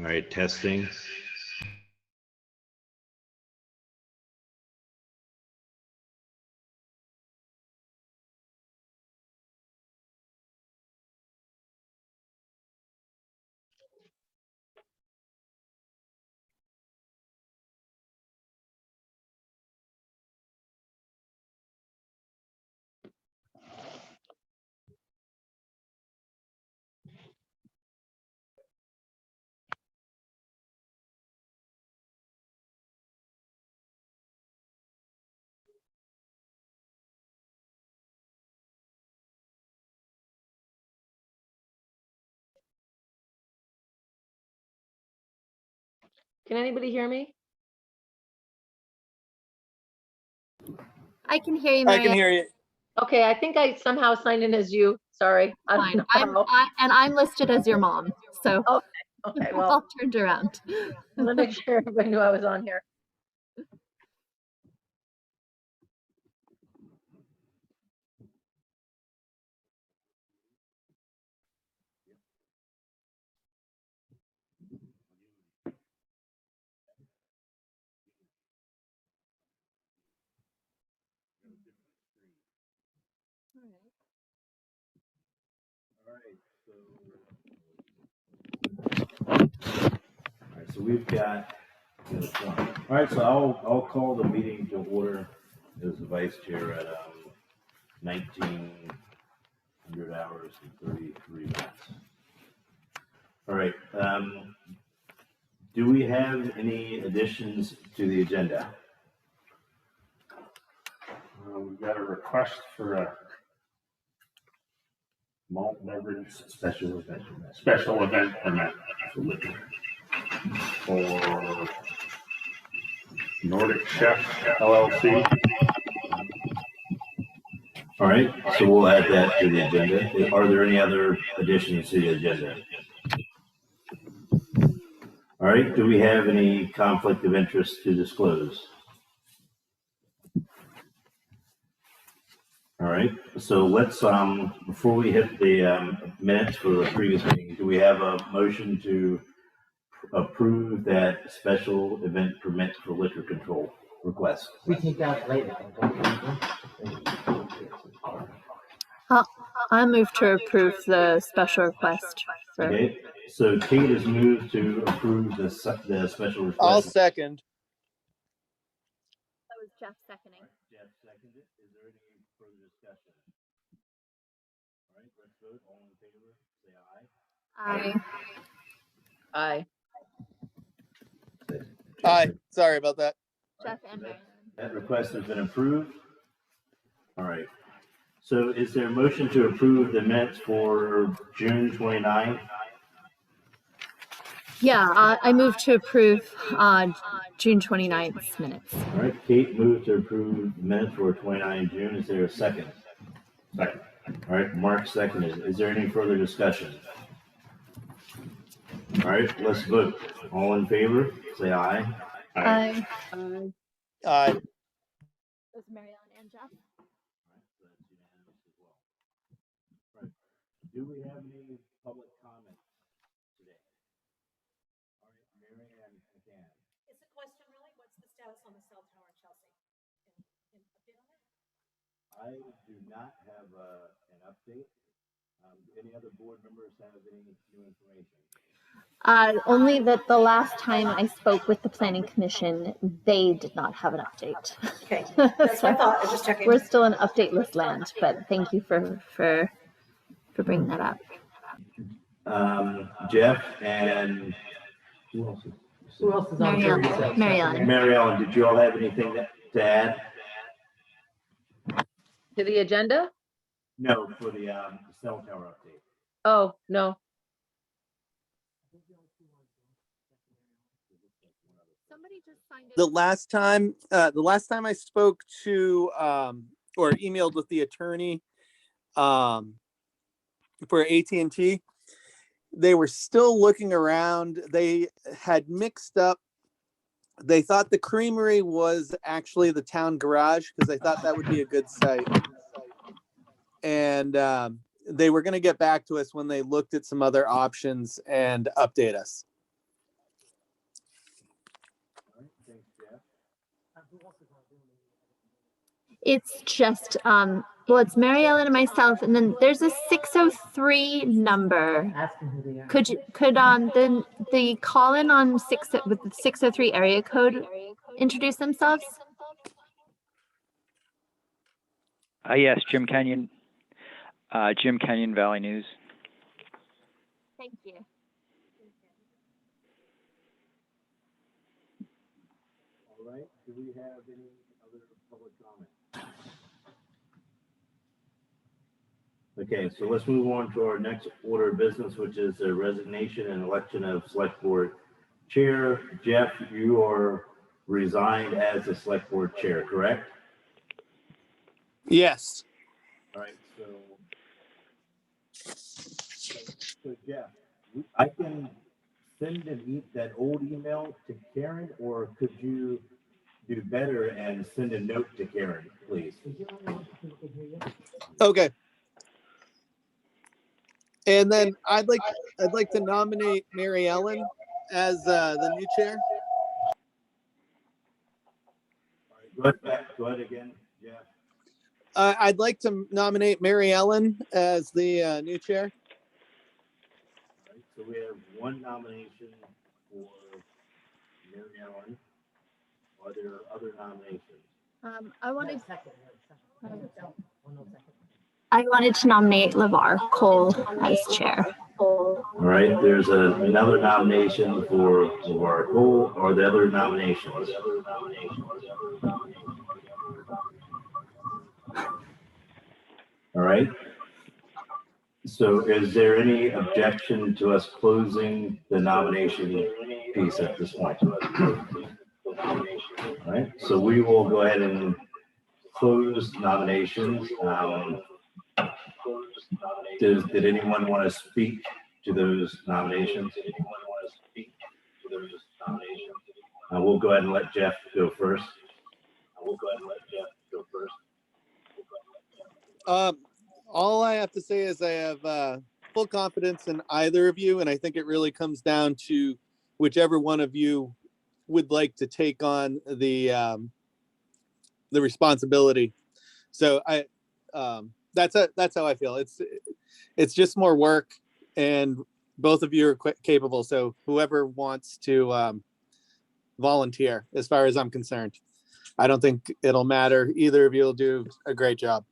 All right, testing. Can anybody hear me? I can hear you, I Mary. can hear you. Okay, I think I somehow signed in as you. Sorry. I don't Fine. know. I'm listed as your mom, so Okay, we're well, all turned around. let me make sure everybody knew I was on here. All right, so we've got. All right, so I'll call the meeting to order as the vice chair at 1900 hours and 33 minutes. All right. Do we have any additions to the agenda? We've got a request for a malt beverage special event permit for liquor for Nordic Chef LLC. All right, so we'll add that to the agenda. Are there any other additions to the agenda? All right, do we have any conflict of interest to disclose? All right, so let's, before we hit the minutes for the previous meeting, do we have a motion to approve that special event permit for liquor control request? We take that later. I move to approve the special request. Okay, so Kate has moved to approve the special request. I'll second. That was Jeff seconding. Jeff seconded. Is there any further discussion? All right, let's vote. All in favor, say aye. Aye. Aye. Aye. Sorry about that. Jeff and Mary. That request has been approved. All right. So is there a motion to approve the minutes for June 29th? Yeah, I move to approve June 29th minutes. All right, Kate moved to approve the minutes for 29 June. Is there a second? Second. All right, Mark seconded. Is there any further discussion? All right, let's vote. All in favor, say aye. Aye. Aye. Those Mary Ellen and Jeff. Right. Do we have any public comments today? All right, Mary Ann again. It's a question really, what's the status on the cell tower in Chelsea? An update on that? I do not have an update. Any other board members have any new information? Only that the last time I spoke with the planning commission, they did not have an update. Okay, that's what I thought, I was just checking. We're still in updateless land, but thank you for bringing that up. Jeff and Who else is on Mary jury? Ellen. Mary Ellen. Mary Ellen, did you all have anything to add? To the agenda? No, for the cell tower update. Oh, no. Somebody just signed The last time I spoke to or emailed with the attorney for AT&T, they were still looking around. They had mixed up. They thought the creamery was actually the town garage because they thought that would be a good site. And they were going to get back to us when they looked at some other options and update us. It's just, well, it's Mary Ellen and myself, and then there's a 603 number. Ask them who they are. Could the call in on with the 603 area code introduce themselves? Yes, Jim Canyon Valley News. Thank you. All right, do we have any other public comment? Okay, so let's move on to our next order of business, which is the resignation and election of select board chair. Jeff, you are resigned as the select board chair, correct? Yes. All right, so Jeff, I can send that old email to Karen, or could you do better and send a note to Karen, please? Okay. And then I'd like to nominate Mary Ellen as the new chair. All right, go ahead again, Jeff. I'd like to nominate Mary Ellen as the new chair. All right, so we have one nomination for Mary Ellen. Are there other nominations? I wanted to nominate LeVar Cole as chair. All right, there's another nomination for LeVar Cole. Are there other nominations? All right. So is there any objection to us closing the nomination piece at this point? All right, so we will go ahead and close nominations. Did anyone want to speak to those nominations? We'll go ahead and let Jeff go first. All I have to say is I have full confidence in either of you, and I think it really comes down to whichever one of you would like to take on the responsibility. So that's how I feel. It's just more work, and both of you are capable. So whoever wants to volunteer, as far as I'm concerned, I don't think it'll matter. Either of you will do a great job.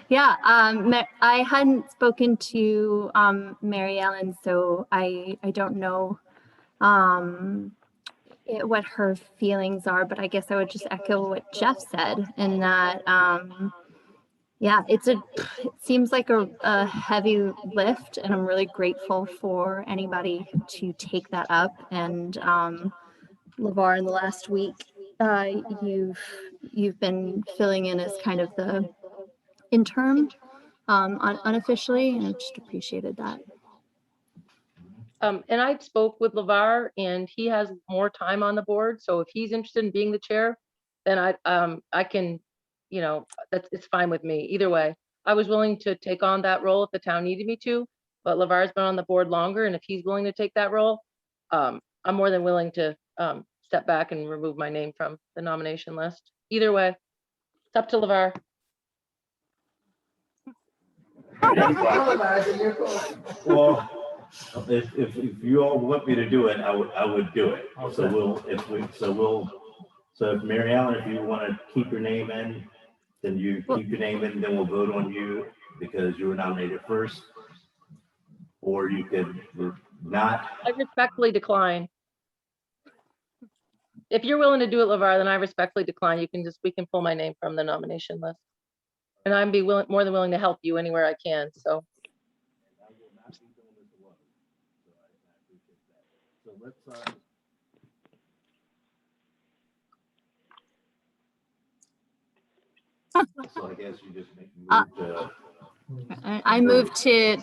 Yeah, I hadn't spoken to Mary Ellen, so I don't know what her feelings are, but I guess I would just echo what Jeff said in that yeah, it seems like a heavy lift, and I'm really grateful for anybody to take that up. And LeVar, in the last week, you've been filling in as kind of the interim unofficially, and I just appreciated that. And I spoke with LeVar, and he has more time on the board. So if he's interested in being the chair, then I can, it's fine with me. Either way, I was willing to take on that role if the town needed me to, but LeVar's been on the board longer, and if he's willing to take that role, I'm more than willing to step back and remove my name from the nomination list. Either way, it's up to LeVar. Well, if you all want me to do it, I would do it. So if Mary Ellen, if you want to keep your name in, then you keep your name in, then we'll vote on you because you were nominated first. Or you could not. I respectfully decline. If you're willing to do it, LeVar, then I respectfully decline. We can pull my name from the nomination list. And I'd be more than willing to help you anywhere I can, so. So let's so I guess you just move to I moved to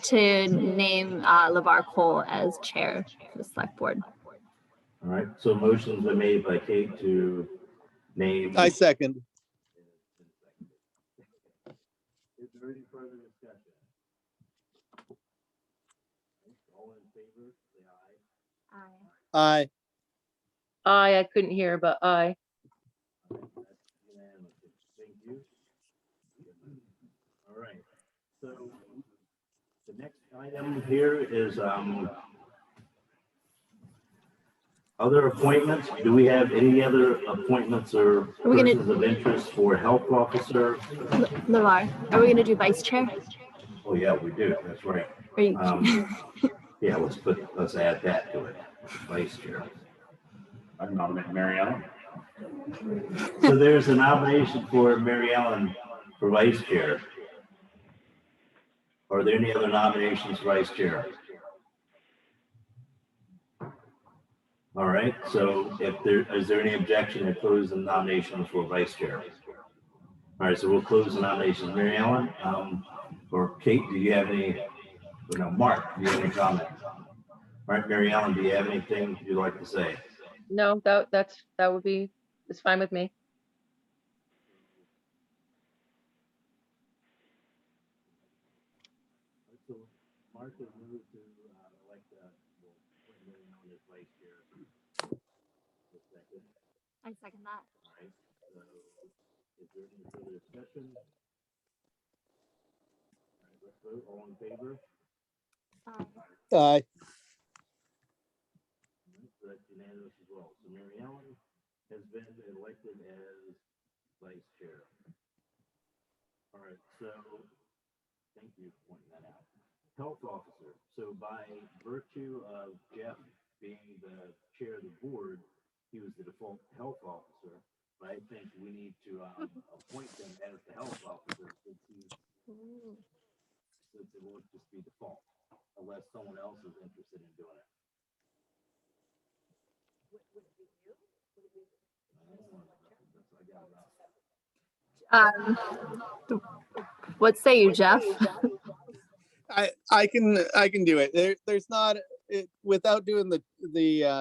name LeVar Cole as chair for the select board. all right. So motions are made by Kate to name. I second. Is there any further discussion? All in favor, say aye. Aye. I couldn't hear, but aye. That's unanimous. Thank you. All right, so the next item here is, other appointments. Do we have any other appointments or Are we gonna- persons of interest for health officer? Lavar, are we gonna do vice chair? Oh, yeah, we do, that's right. Are you, Yeah, let's add that to it, vice chair. I nominate Mary Ellen. So there's a nomination for Mary Ellen for vice chair. Are there any other nominations for vice chair? All right, so is there any objection to close the nominations for vice chair? All right, so we'll close the nominations. Mary Ellen, or Kate, do you have any, no, Mark, do you have any comments? All right, Mary Ellen, do you have anything you'd like to say? No, that would be, it's fine with me. So Mark has moved to elect Mary Ellen as vice chair. Second. I second that. All right, so is there any further discussion? All right, let's vote. All in favor? Aye. So that's unanimous as well. So Mary Ellen has been elected as vice chair. All right, so thank you for pointing that out. Health officer. So by virtue of Jeff being the chair of the board, he was the default health officer. But I think we need to appoint him as the health officer since it won't just be default, unless someone else is interested in doing it. What say you, Jeff? I can do it. There's not without doing the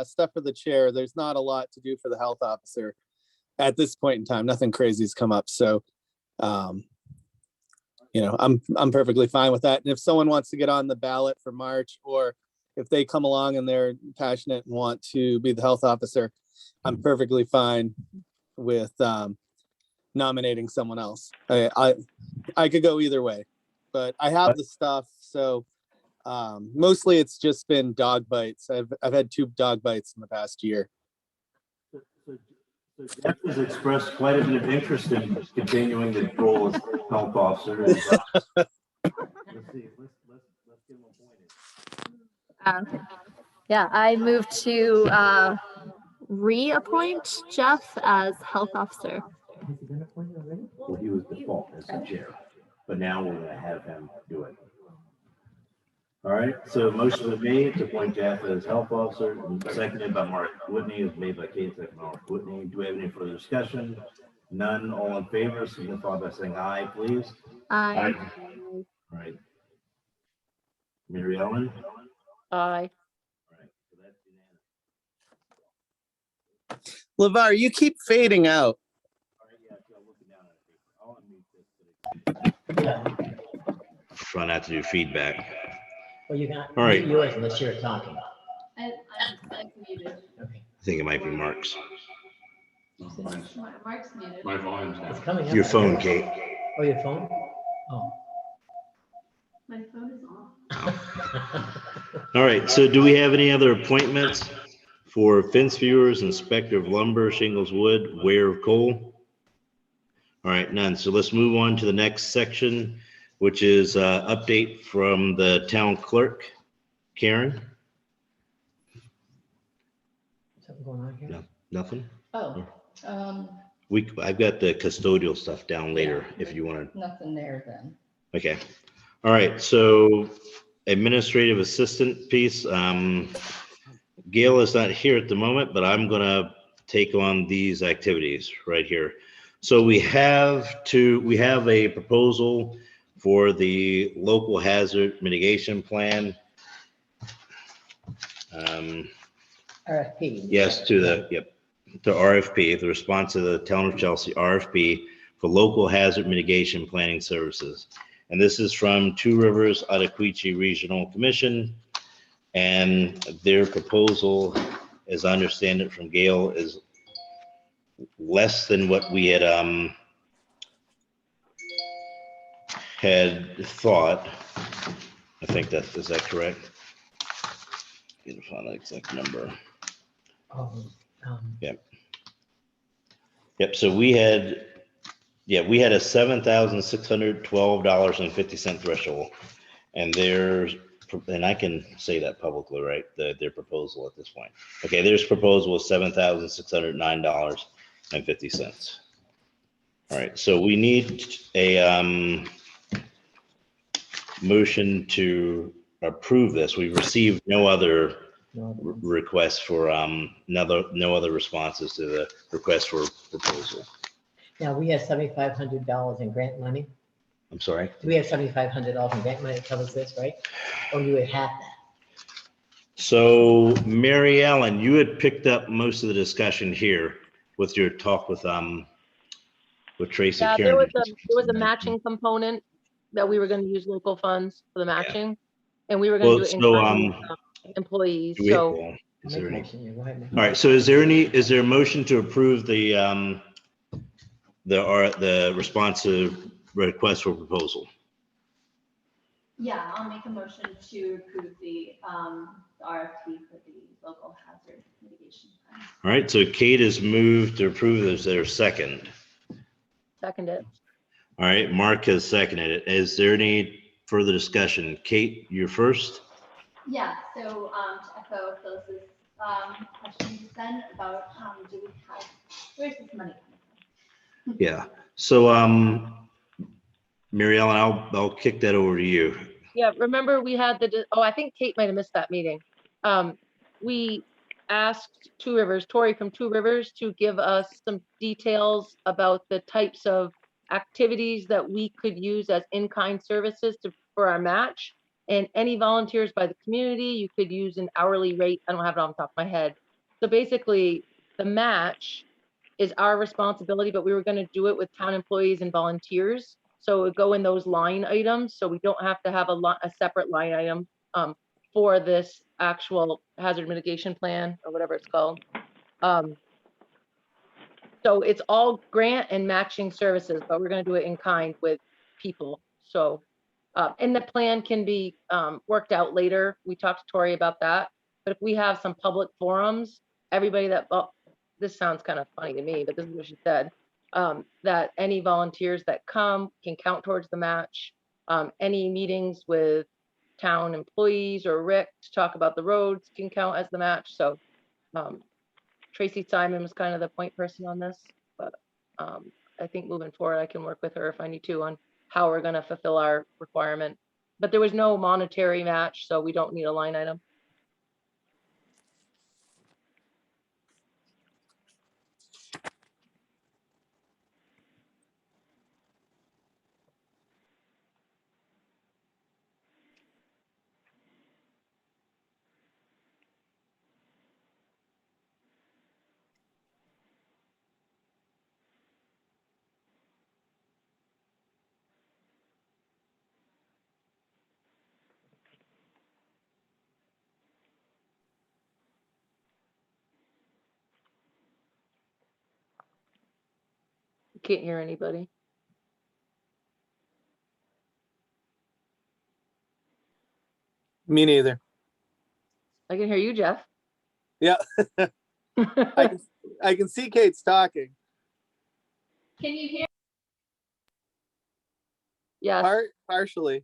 stuff for the chair. There's not a lot to do for the health officer at this point in time. Nothing crazy's come up, so I'm perfectly fine with that. And if someone wants to get on the ballot for March, or if they come along and they're passionate and want to be the health officer, I'm perfectly fine with nominating someone else. I could go either way, but I have the stuff, so mostly it's just been dog bites. I've had 2 dog bites in the past year. So Jeff has expressed quite a bit of interest in continuing the role as health officer. Let's see, let's get him appointed. Yeah, I move to reappoint Jeff as health officer. Has he been appointed already? Well, he was default as the chair, but now we're gonna have him do it. All right, so motion was made to appoint Jeff as health officer, and seconded by Mark Whitney, is made by Kate, seconded by Mark Whitney. Do we have any further discussion? None, all in favor, signify by saying aye, please. Aye. All right. Mary Ellen? Aye. All right, so that's unanimous. LeVar, you keep fading out. All right, yeah, so I'm looking down at it. I'll unmute this. Yeah, Try not to do feedback. well, you can All right. mute yours unless you're talking. I'm muted. Okay. I think it might be Mark's. Mark's muted. My volume's It's down. coming up. Your phone, Kate. Oh, your phone? Oh. My phone is off. All right, so do we have any other appointments for fence viewers, inspector of lumber, shingles wood, wear of coal? All right, none. So let's move on to the next section, which is update from the town clerk. Karen? Something going on here? No, nothing? Oh, I've got the custodial stuff down later if you want to. nothing there then. Okay. All right, so administrative assistant piece. Gail is not here at the moment, but I'm gonna take on these activities right here. So we have a proposal for the local hazard mitigation plan. RFP. Yes, to RFP, the response to the Town of Chelsea RFP for local hazard mitigation planning services. And this is from Two Rivers Ottaquechee Regional Commission. And their proposal as I understand it from Gail, is less than what we had thought. I think is that correct? Need to find the exact number. Yep. So we had a $7,612.50 threshold, and I can say that publicly, right? Their proposal at this point. Okay, their proposal was $7,609.50. All right, so we need a motion to approve this. We've received no other requests for no other responses to the request for proposal. Now, we have $7,500 in grant money. I'm sorry. Do we have $7,500 in grant money that covers this, right? Or you would have that? So Mary Ellen, you had picked up most of the discussion here with your talk with Tracy. Yeah, Karen. there was a matching component that we were gonna use local funds for the matching. And we were gonna do it in kind with employees, do we- so. well, is there any- Motion, yeah, go ahead. All right, so is there a motion to approve the response to request for proposal? Yeah, I'll make a motion to approve the RFP for the local hazard mitigation plan. All right, so Kate has moved to approve. Is there a second? Second it. All right, Mark has seconded it. Is there any further discussion? Kate, you're first. Yeah, so to echo Phyllis's question just then about where's this money coming from? Yeah. So, Mary Ellen, I'll kick that over to you. Yeah, remember we had I think Kate might have missed that meeting. We asked Tori from Two Rivers to give us some details about the types of activities that we could use as in-kind services for our match. And any volunteers by the community, you could use an hourly rate. I don't have it on the top of my head. So basically, the match is our responsibility, but we were gonna do it with town employees and volunteers. So it would go in those line items, so we don't have to have a separate line item for this actual hazard mitigation plan or whatever it's called. So it's all grant and matching services, but we're gonna do it in kind with people. So, and the plan can be worked out later. We talked to Tori about that. But if we have some public forums, everybody this sounds kind of funny to me, but this is what she said, that any volunteers that come can count towards the match. Any meetings with town employees or Rick to talk about the roads can count as the match. So Tracy Simon was kind of the point person on this, but I think moving forward, I can work with her if I need to on how we're gonna fulfill our requirement. But there was no monetary match, so we don't need a line item. Can't hear anybody. Me neither. I can hear you, Jeff. Yeah. I can see Kate's talking. Can you hear? Yes. Partially.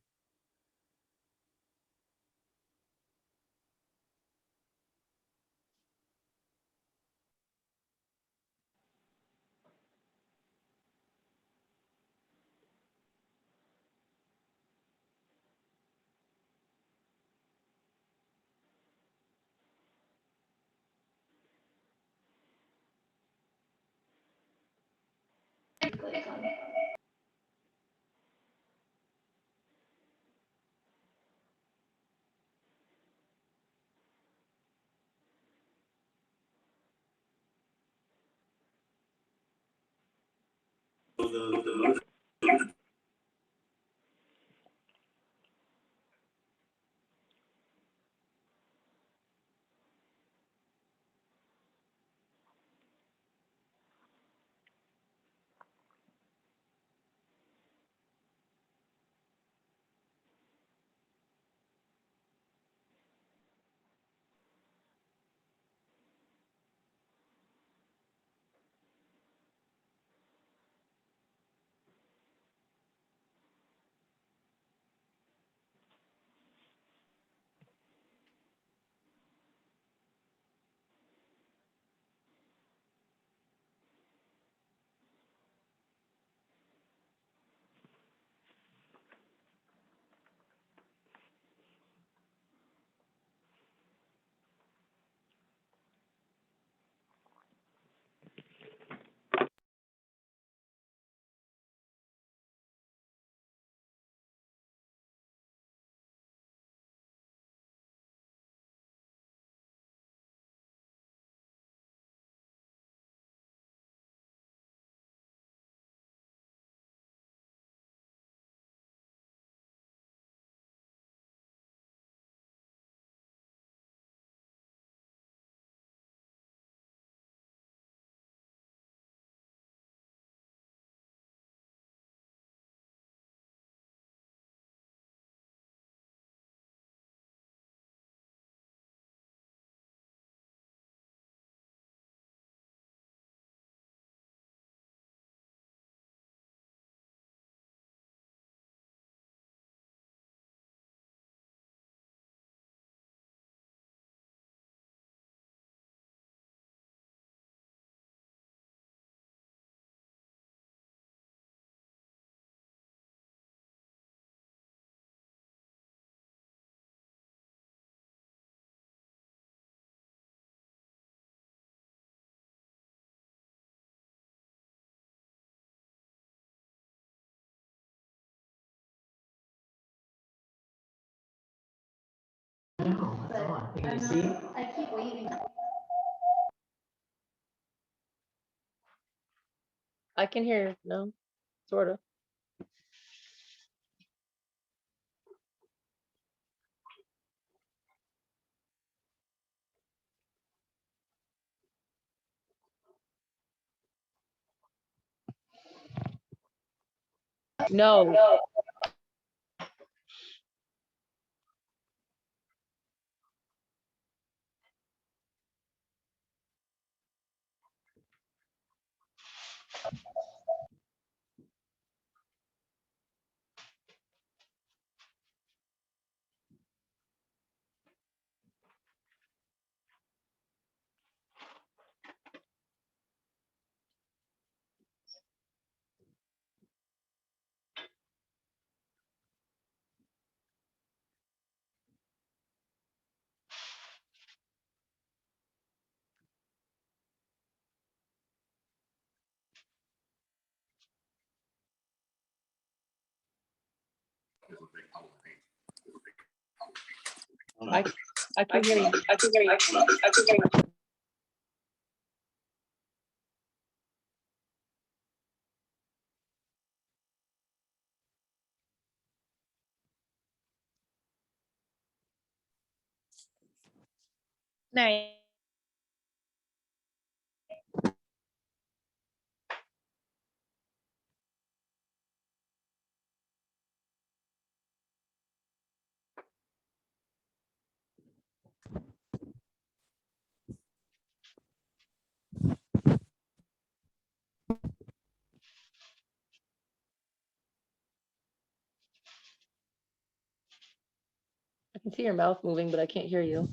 No, it's But on. I Can you don't see? know, I keep waiting. I can hear, no, sort of. No, I, I can hear you. I can hear you. I can hear you. Mary. I can see your mouth moving, but I can't hear you.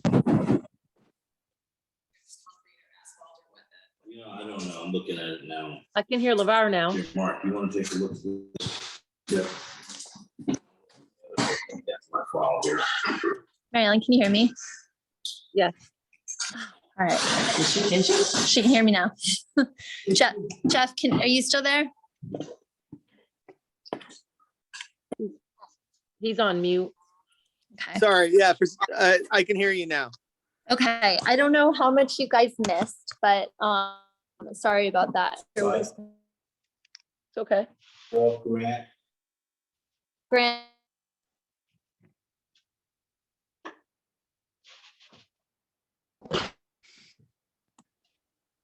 I don't know. I'm looking at it now. I can hear LeVar now. Here, Mark, you want to take a look at this? Yep. That's my file here. Marilyn, can you hear me? Yes. All right. Can she? She can hear me now. Jeff, are you still there? He's on mute. Okay. Sorry, yeah, I can hear you now. Okay. I don't know how much you guys missed, but sorry about that. It's okay. Grant. Grant.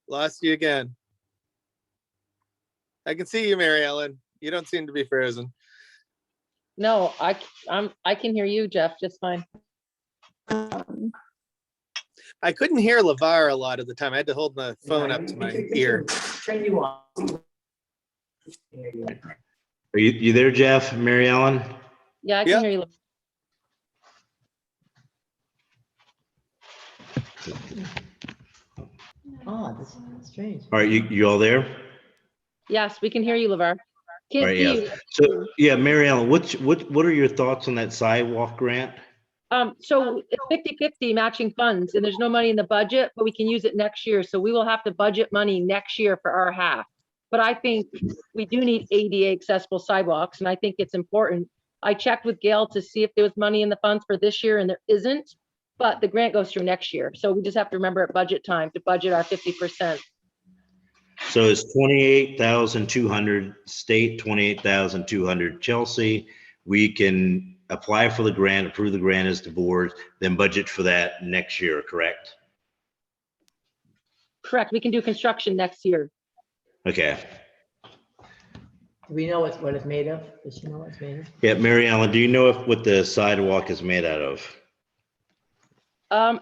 Lost you again. I can see you, Mary Ellen. You don't seem to be frozen. No, I can hear you, Jeff, just fine. I couldn't hear LeVar a lot of the time. I had to hold the phone up to my ear. Turn you on. Are you there, Jeff? Mary Ellen? Yeah, I can Yep. hear you. Oh, this is strange. All right, you all there? Yes, we can hear you, LeVar. All Can't right, see yeah. you. So, yeah, Mary Ellen, what are your thoughts on that sidewalk grant? So it's 50-50 matching funds, and there's no money in the budget, but we can use it next year. So we will have to budget money next year for our half. But I think we do need ADA accessible sidewalks, and I think it's important. I checked with Gail to see if there was money in the funds for this year, and there isn't, but the grant goes through next year. So we just have to remember at budget time to budget our 50%. So it's 28,200 state, 28,200 Chelsea. We can apply for the grant, approve the grant as the board, then budget for that next year, correct? Correct. We can do construction next year. Okay. Do we know what it's made of? Does she know what it's made of? Yeah, Mary Ellen, do you know what the sidewalk is made out of?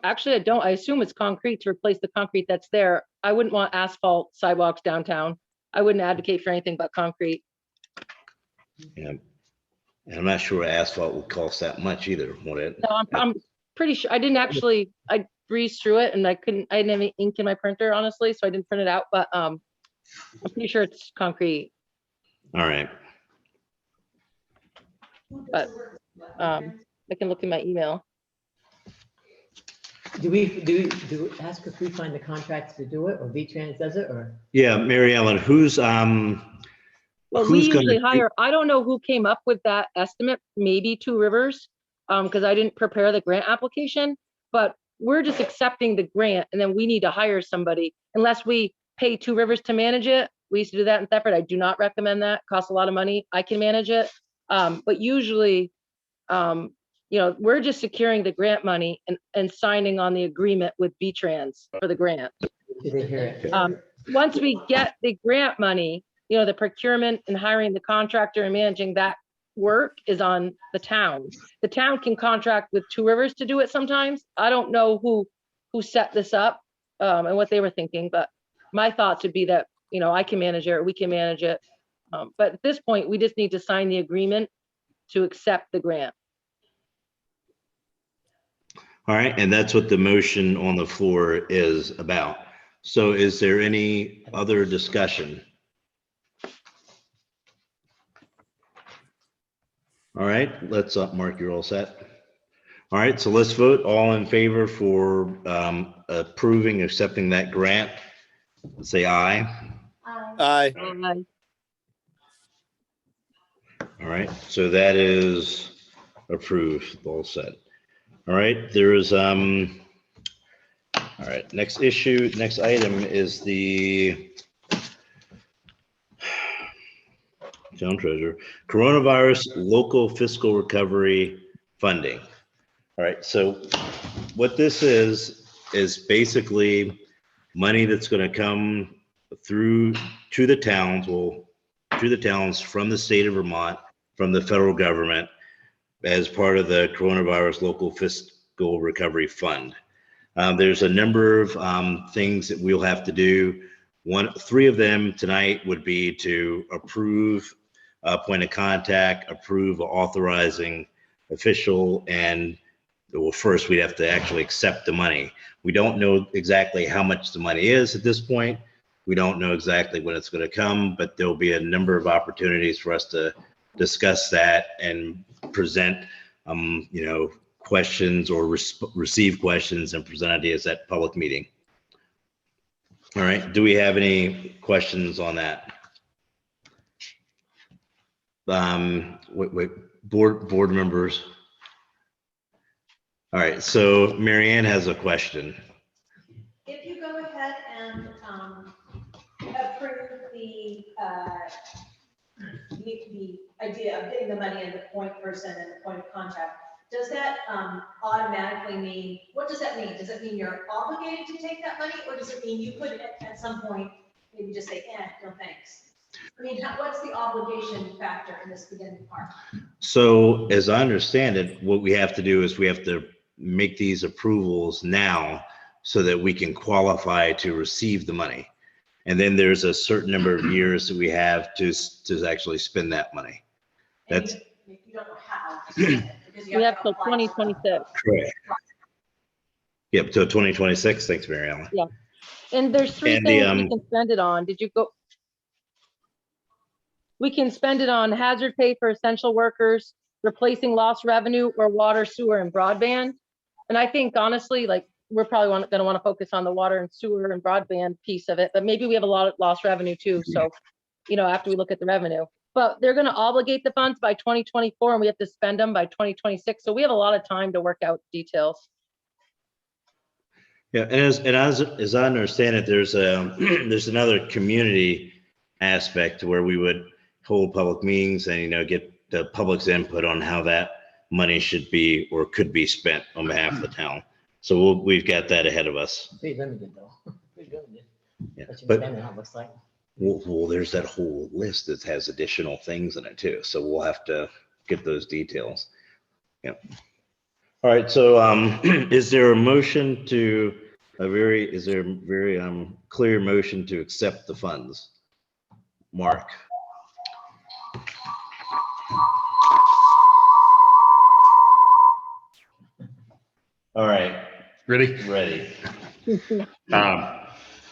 Actually, I don't. I assume it's concrete to replace the concrete that's there. I wouldn't want asphalt sidewalks downtown. I wouldn't advocate for anything but concrete. Yeah. And I'm not sure asphalt would cost that much either, would it? No, I'm pretty sure. I didn't actually, I breezed through it and I didn't have any ink in my printer, honestly, so I didn't print it out, but I'm pretty sure it's concrete, All right. but I can look in my email. Do we ask if we find the contracts to do it, or V-Trans does it, or? Yeah, Mary Ellen, who's Well, we who's gonna usually do- hire, I don't know who came up with that estimate, maybe Two Rivers. because I didn't prepare the grant application, but we're just accepting the grant and then we need to hire somebody unless we pay Two Rivers to manage it. We used to do that in Thetford. I do not recommend that. Costs a lot of money. I can manage it. But usually, we're just securing the grant money and signing on the agreement with V-Trans for the grant. Did they hear it? Once we get the grant money, the procurement and hiring the contractor and managing that work is on the town. The town can contract with Two Rivers to do it sometimes. I don't know who set this up and what they were thinking, but my thoughts would be that, I can manage it or we can manage it. But at this point, we just need to sign the agreement to accept the grant. All right, and that's what the motion on the floor is about. So is there any other discussion? All right, let's Mark, you're all set. All right, so let's vote. All in favor for approving, accepting that grant, say aye. Aye. All right, so that is approved, all set. All right, there is, all right, next item is the town treasurer, coronavirus local fiscal recovery funding. All right, so what this is basically money that's going to come through to the towns, from the state of Vermont, from the federal government, as part of the coronavirus local fiscal recovery fund. There's a number of things that we'll have to do. Three of them tonight would be to approve point of contact, approve authorizing official, and well, first we'd have to actually accept the money. We don't know exactly how much the money is at this point. We don't know exactly when it's going to come, but there'll be a number of opportunities for us to discuss that and present, questions or receive questions and present ideas at public meeting. All right. Do we have any questions on that? Board members. All right. So Mary Ann has a question. If you go ahead and approve the idea of getting the money in the point person and the point of contact, does that automatically mean, what does that mean? Does it mean you're obligated to take that money, or does it mean you could at some point maybe just say, no thanks? I mean, what's the obligation factor in this beginning part? So as I understand it, what we have to do is we have to make these approvals now so that we can qualify to receive the money. And then there's a certain number of years that we have to actually spend that money. That's You don't know how. Because We have to till apply for it. 2026. correct. Yep, till 2026. Thanks, Mary Ellen. Yeah. And there's three And things we can spend it on. We can spend it on hazard pay for essential workers, replacing lost revenue, or water, sewer, and broadband. And I think honestly, we're probably going to want to focus on the water and sewer and broadband piece of it, but maybe we have a lot of lost revenue too. So, after we look at the revenue, but they're going to obligate the funds by 2024 and we have to spend them by 2026. So we have a lot of time to work out details. Yeah, and as I understand it, there's another community aspect where we would hold public meetings and get the public's input on how that money should be or could be spent on behalf of the town. So we've got that ahead of us. Pretty limited though. Pretty limited. Yeah, What you but spend, it looks like. well, there's that whole list that has additional things in it too. So we'll have to get those details. Yeah. All right. So is there a motion to a very clear motion to accept the funds? Mark. All right. Ready.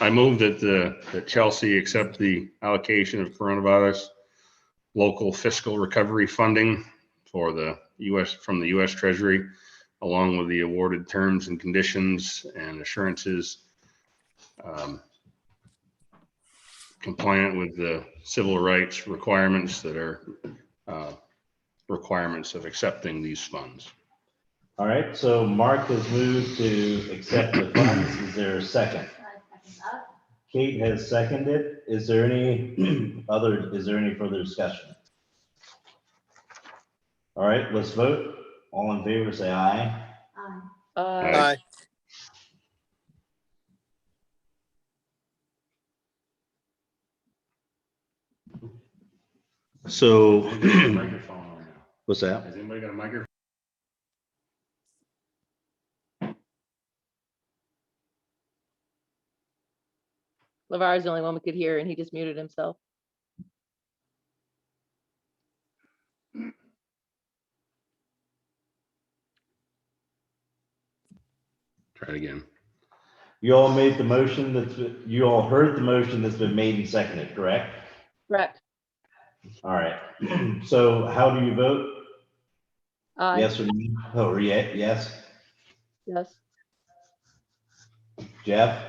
I move that Chelsea accept the allocation of coronavirus local fiscal recovery funding for the from the U.S. Treasury, along with the awarded terms and conditions and assurances compliant with the civil rights requirements that are requirements of accepting these funds. All right, so Mark has moved to accept the funds. Is there a second? Second that. Kate has seconded. Is there any further discussion? All right, let's vote. All in favor, say aye. Uh, Aye. So, Microphone on now. what's that? Has anybody got a microphone? LeVar's the only one we could hear and he just muted himself. Try it again. You all made the motion you all heard the motion that's been made and seconded, correct? Correct. All right. So how do you vote? Aye. Yes or no? Oh, or yes? Yes. Jeff?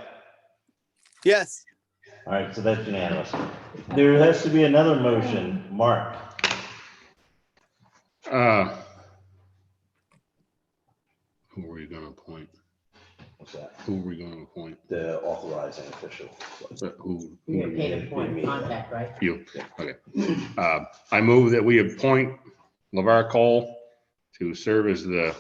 Yes. All right, so that's unanimous. There has to be another motion. Mark? Who are we gonna appoint? What's that? Who are we gonna appoint? The authorizing official. Who? You do get we paid need? a point of contact, right? You, okay. I move that we appoint LeVar Cole to serve as the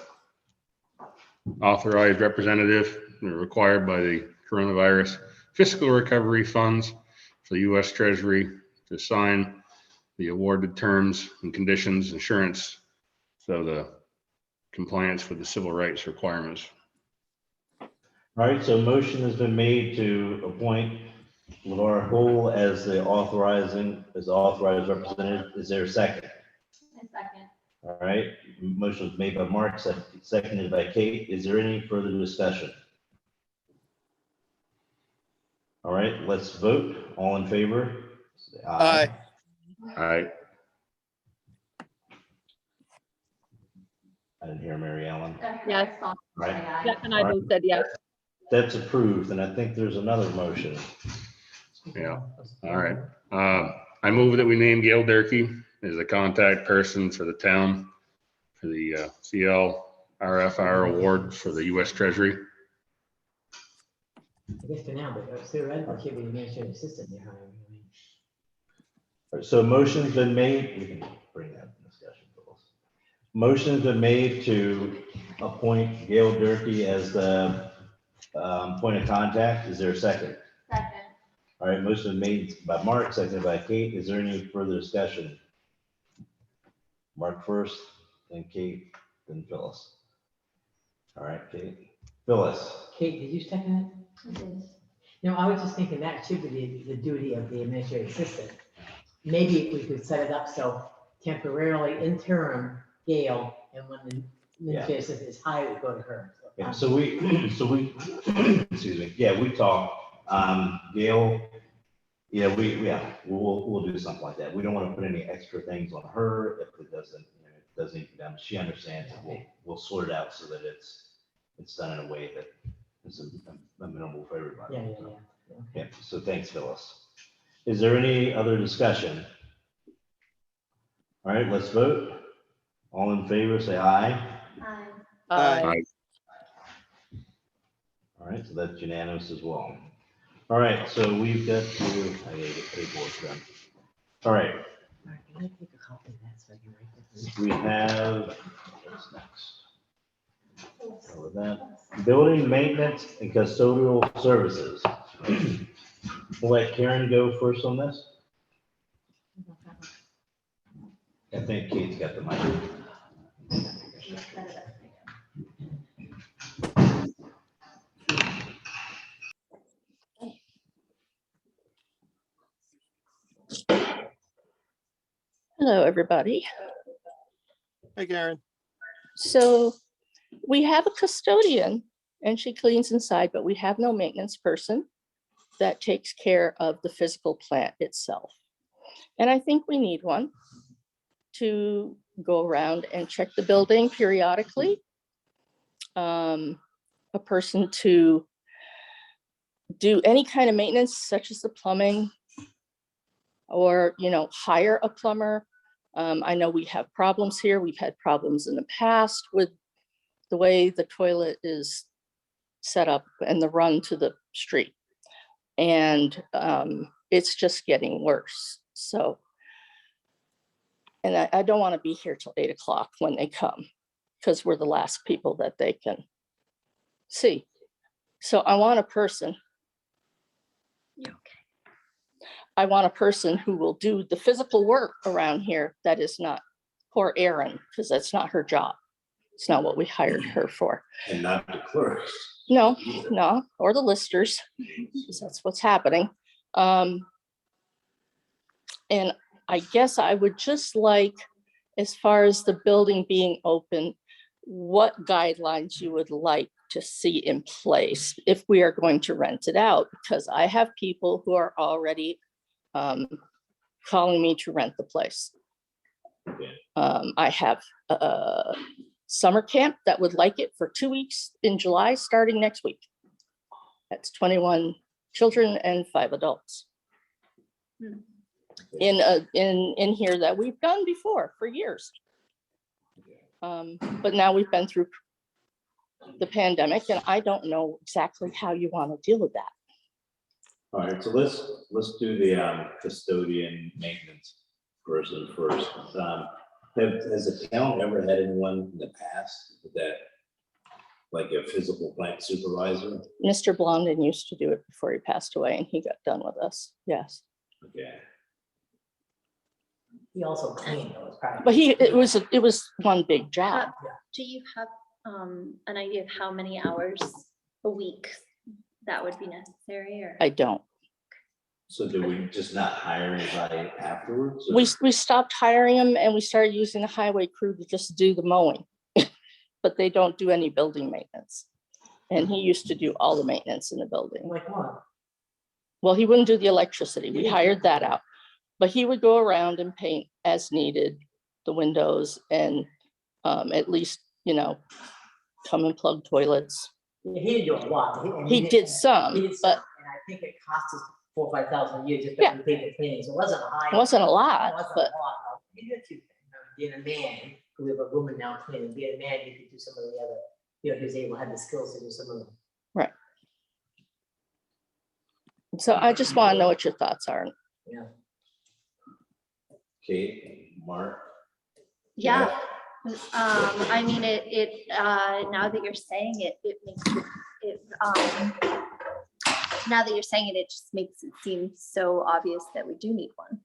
authorized representative required by the coronavirus fiscal recovery funds for the U.S. Treasury to sign the awarded terms and conditions, insurance, so the compliance with the civil rights requirements. All right, so motion has been made to appoint Laura Cole as the authorized representative. Is there a second? A second. All right, motion was made by Mark, seconded by Kate. Is there any further discussion? All right, let's vote. All in favor? Say Aye. All right. I didn't hear Mary Ellen. Yes. Right. Jeff and I both said yes. That's approved, and I think there's another motion. Yeah. All right. I move that we name Gail Durkee as the contact person for the town for the CLRFR award for the U.S. Treasury. I guess for now, but theoretically, she'll be the administrative assistant you're hiring. I mean, All right, so motion's been made. We can bring that in discussion. Motion's been made to appoint Gail Durkee as the point of contact. Is there a second? Second. All right, motion made by Mark, seconded by Kate. Is there any further discussion? Mark first, then Kate, then Phyllis. All right, Kate. Phyllis. Kate, did you second it? No, I was just thinking that should be the duty of the administrative assistant. Maybe we could set it up so temporarily interim Gail, and when the administrative assistant is hired, we go to her. Yeah, so we, excuse me, yeah, we talked, Gail, yeah, we'll do something like that. We don't want to put any extra things on her if it doesn't, she understands it. We'll sort it out so that it's done in a way that is amenable for everybody. Yeah. Yeah, so thanks, Phyllis. Is there any other discussion? All right, let's vote. All in favor, say aye. Aye. Aye. All right, so that's unanimous as well. All right, so we've got to, I gotta get paperwork done. All right, Mark, can I take a copy of that so I can write this? we have, what's next? Cover that. Building maintenance and custodial services. We'll let Karen go first on this. I think Kate's got the mic. Hello, everybody. Hey, Karen. So we have a custodian and she cleans inside, but we have no maintenance person that takes care of the physical plant itself. And I think we need one to go around and check the building periodically. A person to do any kind of maintenance, such as the plumbing, or, hire a plumber. I know we have problems here. We've had problems in the past with the way the toilet is set up and the run to the street. And it's just getting worse. So, and I don't want to be here till 8 o'clock when they come, because we're the last people that they can see. So I want a person. I want a person who will do the physical work around here that is not poor Erin, because that's not her job. It's not what we hired her for. And not the clerks. No, no, or the listers, because that's what's happening. And I guess I would just like, as far as the building being open, what guidelines you would like to see in place if we are going to rent it out, because I have people who are already calling me to rent the place. I have a summer camp that would like it for 2 weeks in July, starting next week. That's 21 children and 5 adults. In here that we've done before for years. But now we've been through the pandemic, and I don't know exactly how you want to deal with that. All right, so let's do the custodian maintenance person first. Has the town ever had anyone in the past that, like a physical plant supervisor? Mr. Blondin used to do it before he passed away, and he got done with us. Yes, Okay. He also cleaned those, probably. but it was one big job. Do you have an idea of how many hours a week that would be necessary, or? I don't. So do we just not hire anybody afterwards? or- We stopped hiring them, and we started using the highway crew to just do the mowing. But they don't do any building maintenance. And he used to do all the maintenance in the building. Like what? Well, he wouldn't do the electricity. We hired that out. But he would go around and paint as needed the windows and at least, come and plug toilets. Yeah, he didn't do a lot. He did some, He did some, but and I think it cost us 4,000 or 5,000 a year just Yeah. to pay the cleaning, so it wasn't a high. it wasn't a It lot, wasn't a but lot. Maybe a few, being a man, we have a woman now cleaning, being a man, you could do some of the other, he was able to have the skills to do some of them. so I just want to know what your thoughts are. Yeah. Kate, Mark? Yeah, I mean, now that you're saying it, it makes it, now that you're saying it, it just makes it seem so obvious that we do need one.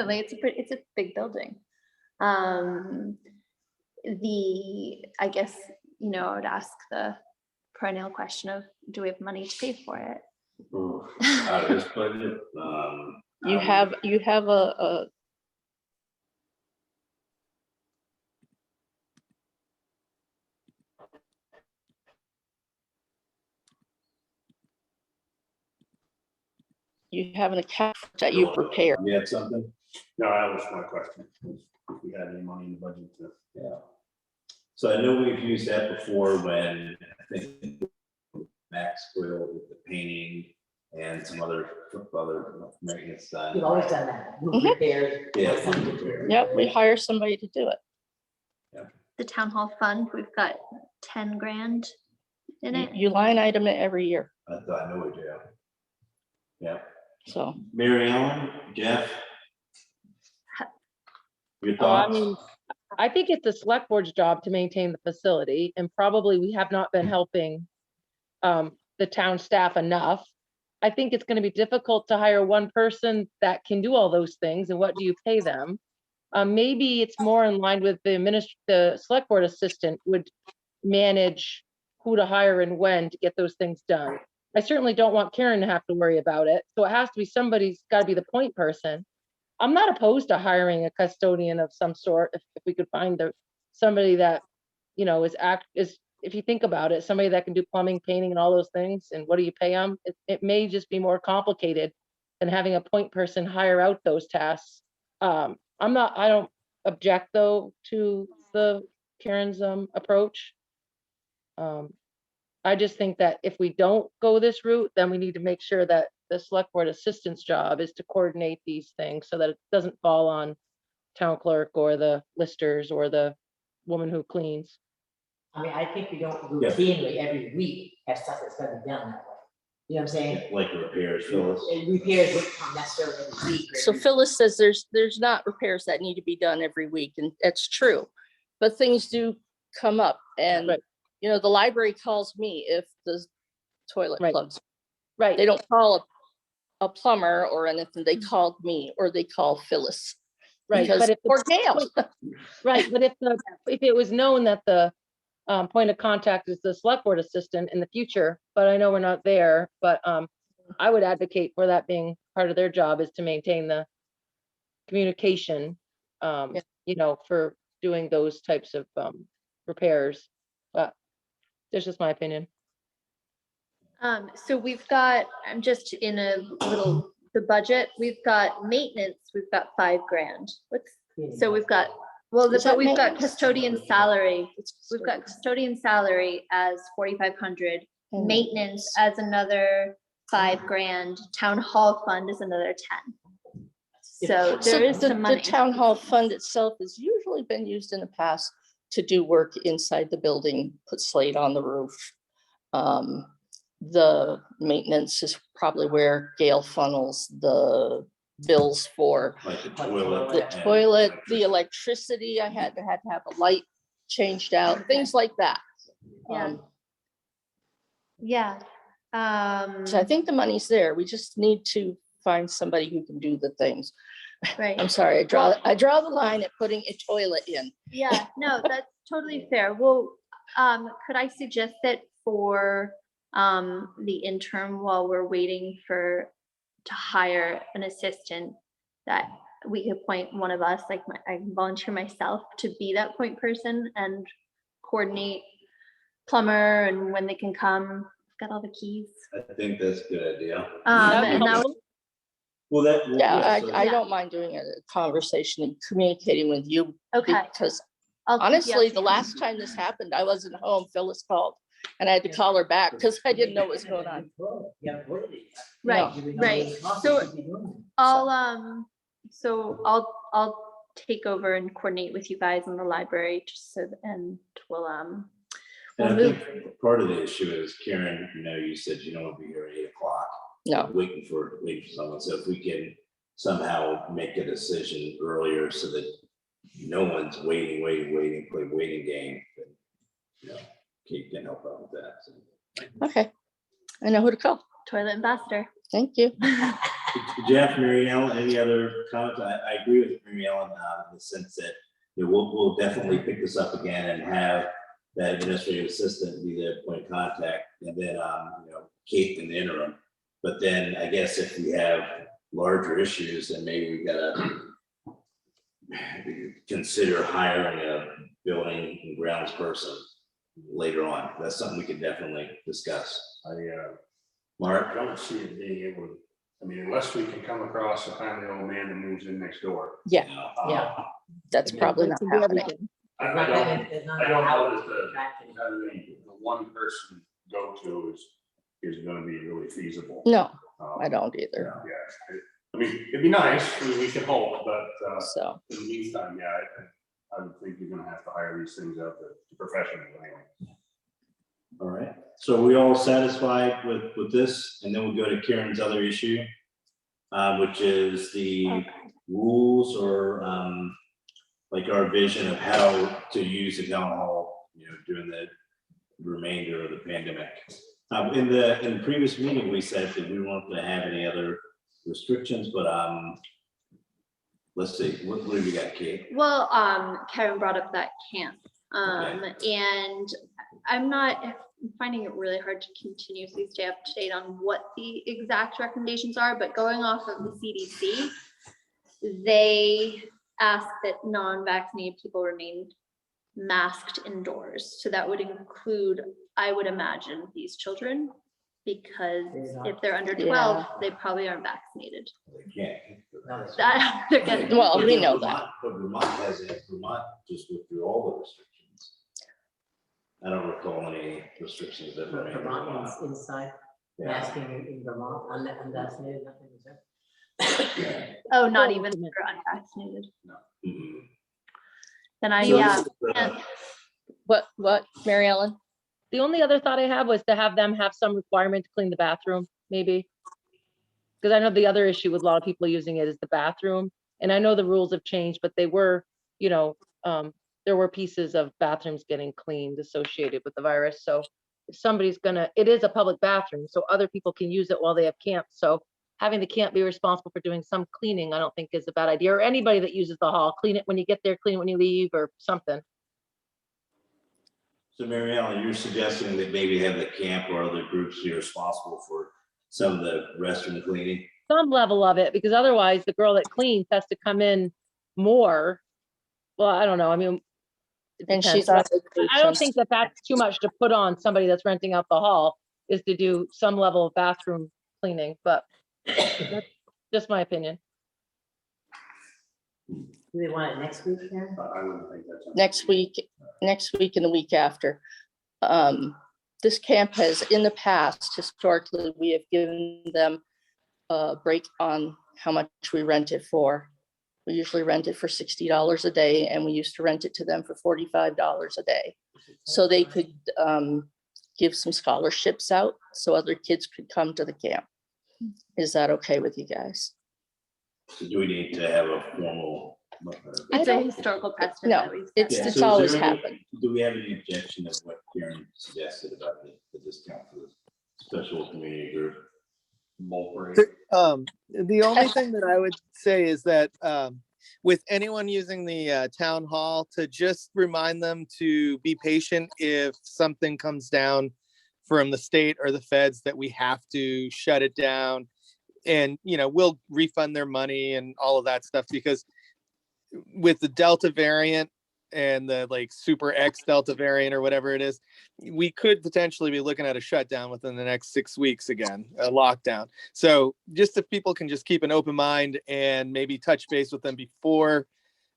Like, it's a big building. I guess, I would ask the perennial question of, do we have money to pay for it? Out of this budget? You have a you have an account that you prepare. You had something? No, that was my question. If we had any money in the budget to. Yeah. So I know we've used that before when I think Max Quill with the painting and some other maintenance done. You've always done that. Roof Mhm. repairs. Yeah. something repairs. Yep, we hire somebody to do it. The town hall fund, we've got 10 grand in it. You line item it every year, I thought I know we do. Yeah. so. Mary Ellen, Jeff? Your Oh, I thoughts? mean, I think it's the select board's job to maintain the facility, and probably we have not been helping the town staff enough. I think it's gonna be difficult to hire one person that can do all those things, and what do you pay them? Maybe it's more in line with the select board assistant would manage who to hire and when to get those things done. I certainly don't want Karen to have to worry about it, so it has to be somebody's gotta be the point person. I'm not opposed to hiring a custodian of some sort if we could find somebody that, is, if you think about it, somebody that can do plumbing, painting and all those things, and what do you pay them? It may just be more complicated than having a point person hire out those tasks. I don't object though to Karen's approach. I just think that if we don't go this route, then we need to make sure that the select board assistant's job is to coordinate these things so that it doesn't fall on town clerk or the listers or the woman who cleans. I mean, I think we don't Yeah. routinely every week have stuff that's gonna be done that way. You know what I'm saying? Like the repairs, Phyllis. And repairs wouldn't come necessarily every week. or So every- Phyllis says there's not repairs that need to be done every week, and that's true. But things do come up, and, Right. you know, the library calls me if the toilet Right. plugs. Right. They don't call a plumber or anything, they called me, or they call Phyllis. Right, Because but if poor the Gail. point- Right, but if it was known that the point of contact is the select board assistant in the future, but I know we're not there, but I would advocate for that being part of their job is to maintain the communication, Yeah. you know, for doing those types of repairs. But that's just my opinion. So we've got, I'm just in a little, the budget, we've got maintenance, we've got $5,000. So we've got, well, Is but that we've got maintenance? custodian salary. We've got custodian salary as 4,500, And maintenance as another $5,000, town hall fund is another 10. So So there is the some money. town hall fund itself has usually been used in the past to do work inside the building, put slate on the roof. The maintenance is probably where Gail funnels the bills for Like the toilet. the and toilet, the electricity. electricity. I had to have a light changed out, things like that. Yeah. Yeah. So I think the money's there. We just need to find somebody who can do the things. Right. I'm sorry, I draw the line at putting a toilet in. Yeah, no, that's totally fair. Well, could I suggest that for the interim, while we're waiting to hire an assistant, that we appoint one of us, like I volunteer myself to be that point person and coordinate plumber and when they can come. Got all the keys. I think that's a good idea. And that was, Well, that. Yeah, so- I Yeah. don't mind doing a conversation and communicating with you. okay. Because I'll keep you honestly, the updated. last time this happened, I wasn't home. Phyllis called and I had to call her back because I didn't know what was going on. Yeah. Right, right. So I'll take over and coordinate with you guys in the library just so, and we'll And we'll I move. think part of the issue is Karen, you know, you said you don't want to be here at 8 o'clock. No, Waiting for someone. So if we can somehow make a decision earlier so that no one's waiting, play waiting game, then, you know, Kate can help out with that. So. okay. I know who to call. Toilet ambassador. Thank you. Jeff, Mary Ellen, any other comments? I agree with Mary Ellen in the sense that, you know, we'll definitely pick this up again and have that administrative assistant be the point of contact, and then, you know, Kate in the interim. But then I guess if we have larger issues, then maybe we gotta consider hiring a building and grounds person later on. That's something we could definitely discuss. Mark? I don't see it being able to, I mean, unless we can come across a kindly old man that moves in next door. Yeah, Yeah. that's probably not happening. I don't know that the one person go-to is gonna be really feasible. No, Um, I don't either. Yeah, I mean, it'd be nice, we can hope, but So, in the meantime, yeah, I would think you're gonna have to hire these things out to professionals anyway. All right, so we all satisfied with this, and then we'll go to Karen's other issue, which is the rules or like our vision of how to use the town hall, you know, during the remainder of the pandemic. In the previous meeting, we said that we weren't going to have any other restrictions, but let's see, what have you got, Kate? Well, Karen brought up that camp. And I'm finding it really hard to continuously stay up to date on what the exact recommendations are, but going off of the CDC, they ask that non-vaccinated people remain masked indoors. So that would include, I would imagine, these children, because if they're under 12, they probably aren't vaccinated. They can't. That they're getting. well, we know that. But Vermont just withdrew all the restrictions. I don't recall any restrictions that were made in Vermont Vermont. is inside, Yeah. asking in Vermont, unvaccinated, nothing is there. Oh, not even for unvaccinated. Mhm. Then I, So yeah. this is the- What, Mary Ellen? The only other thought I have was to have them have some requirement to clean the bathroom, maybe. Because I know the other issue with a lot of people using it is the bathroom. And I know the rules have changed, but they were, you know, there were pieces of bathrooms getting cleaned associated with the virus. So if somebody's gonna, it is a public bathroom, so other people can use it while they have camp. So having the camp be responsible for doing some cleaning, I don't think is a bad idea. Or anybody that uses the hall, clean it when you get there, clean it when you leave, or something. So Mary Ellen, you're suggesting that maybe have the camp or other groups be responsible for some of the restroom cleaning? Some level of it, because otherwise the girl that cleans has to come in more. Well, I don't know. I mean, it And depends. she's on I don't vacation. think that that's too much to put on somebody that's renting out the hall, is to do some level of bathroom cleaning, but that's just my opinion. Do they want it next week then? I wouldn't think that's. Next week and the week after. This camp has, in the past, historically, we have given them a break on how much we rent it for. We usually rent it for $60 a day, and we used to rent it to them for $45 a day. So they could give some scholarships out so other kids could come to the camp. Is that okay with you guys? So do we need to have a formal? It's a historical precedent. No, that we've set. it's Yeah, so is always there any- happened. Do we have any objection of what Karen suggested about the discount for the special community group? The only thing that I would say is that with anyone using the town hall, to just remind them to be patient if something comes down from the state or the feds that we have to shut it down. And, you know, we'll refund their money and all of that stuff, because with the Delta variant and the like super X Delta variant or whatever it is, we could potentially be looking at a shutdown within the next 6 weeks again, a lockdown. So just if people can just keep an open mind and maybe touch base with them before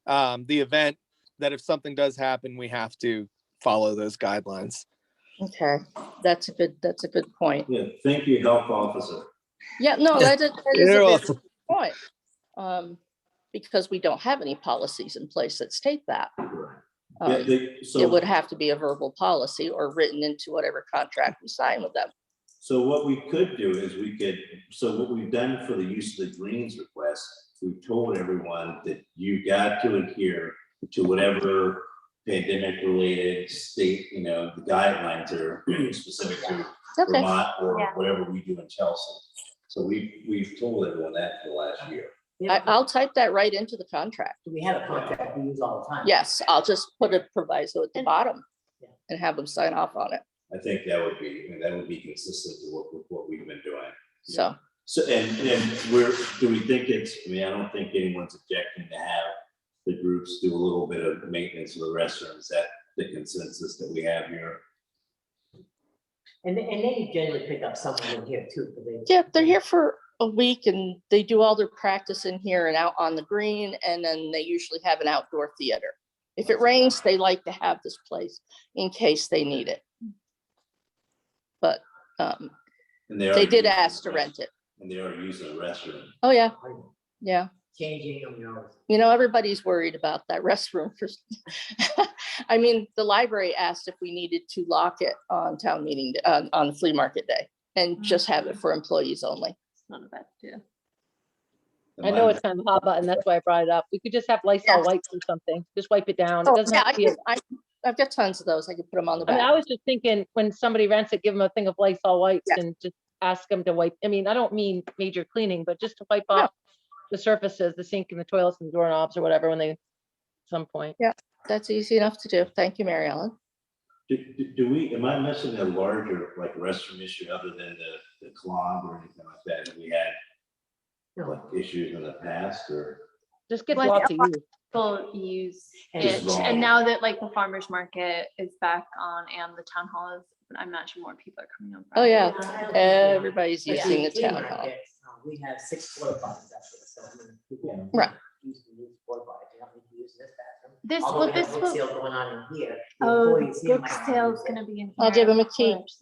the event, that if something does happen, we have to follow those guidelines. Okay, that's a good point. Yeah, thank you, health officer. Yeah, no, that is a You're very welcome. good point. Because we don't have any policies in place that state that. Yeah, It would have to be a verbal policy or written into whatever contract we sign with them. So what we could do is so what we've done for the use of the greens request, we've told everyone that you got to adhere to whatever pandemic related state, you know, the guidelines are specific to Okay, Vermont or Yeah. whatever we do in Chelsea. So we've told everyone that for the last year. I'll type that right into the contract. We have a contract we use all the time. Yes, I'll just put a proviso at the And- bottom Yeah. and have them sign off on it. I think that would be consistent with what we've been doing. So, So, and do we think I don't think anyone's objecting to have the groups do a little bit of maintenance of the restroom. Is that the consensus that we have here? And they generally pick up someone in here too. 'Cause yeah, they're here for a week and they do all their practice in here and out on the green, and then they usually have an outdoor theater. If it rains, they like to have this place in case they need it. But And they they are did using ask the to rent it. And they are using the restroom. Oh, yeah, yeah. Changing them, you know. You know, everybody's worried about that restroom. I mean, the library asked if we needed to lock it on town meeting, on flea market day, and just have it for employees only. It's not a bad idea. I know it's kind of a hot button, that's why I brought it up. We could just have Lysol wipes or something, just wipe it down. It Oh, doesn't yeah, have to be, I've got tons of those. I could put them on the I mean, I back. was just thinking, when somebody rents it, give them a thing of Lysol wipes Yes. and just ask them to wipe. I mean, I don't mean major cleaning, but just to wipe No. off the surfaces, the sink and the toilets and doorknobs or whatever when they, at some point. That's easy enough to do. Thank you, Mary Ellen. Am I missing a larger like restroom issue other than the clog or anything like that? Have we had like issues in the past or? Just get Like, lots of use. People use And it, just wrong. and now that like the farmer's market is back on and the town hall is, I imagine more people are coming on. Oh, yeah. Friday. Everybody's Like using the flea town hall. market, we have 6 porta potties up there, so I mean, people Right. use porta potties, you don't need to use this bathroom. This, Although well, we have this book will, sale going on in here. the oh, employees here book might wanna sale's use it. gonna be in here. I'll give 'em a key. first.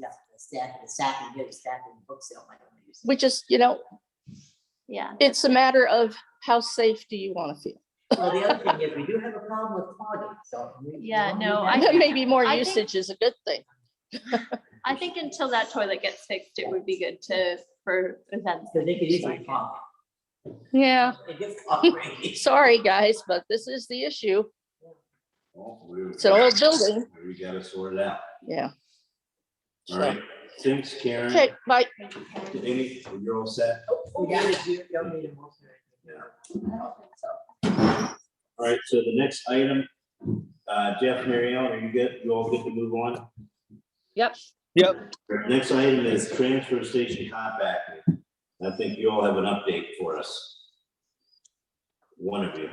Yeah, the staff, you get a staff in the book sale might want to use it. We just, you know, Yeah. it's a matter of how safe do you want to feel? Well, the other thing is, we do have a problem with clogging, so. Yeah, no, I Maybe more I think- usage is a good thing. I think until that toilet gets fixed, it would be good for events. Because they could easily clog. Yeah, It gets clogged. sorry, guys, but this is the issue. Well, It's an old building. We gotta sort it out. Yeah. All So, right, thanks, Karen. okay, bye. Amy, you're all set? We gotta do, don't need a motion. All right, so the next item, Jeff, Mary Ellen, are you good? You all good to move on? Yep. Yep. Next item is transfer station compacting. I think you all have an update for us. One of you,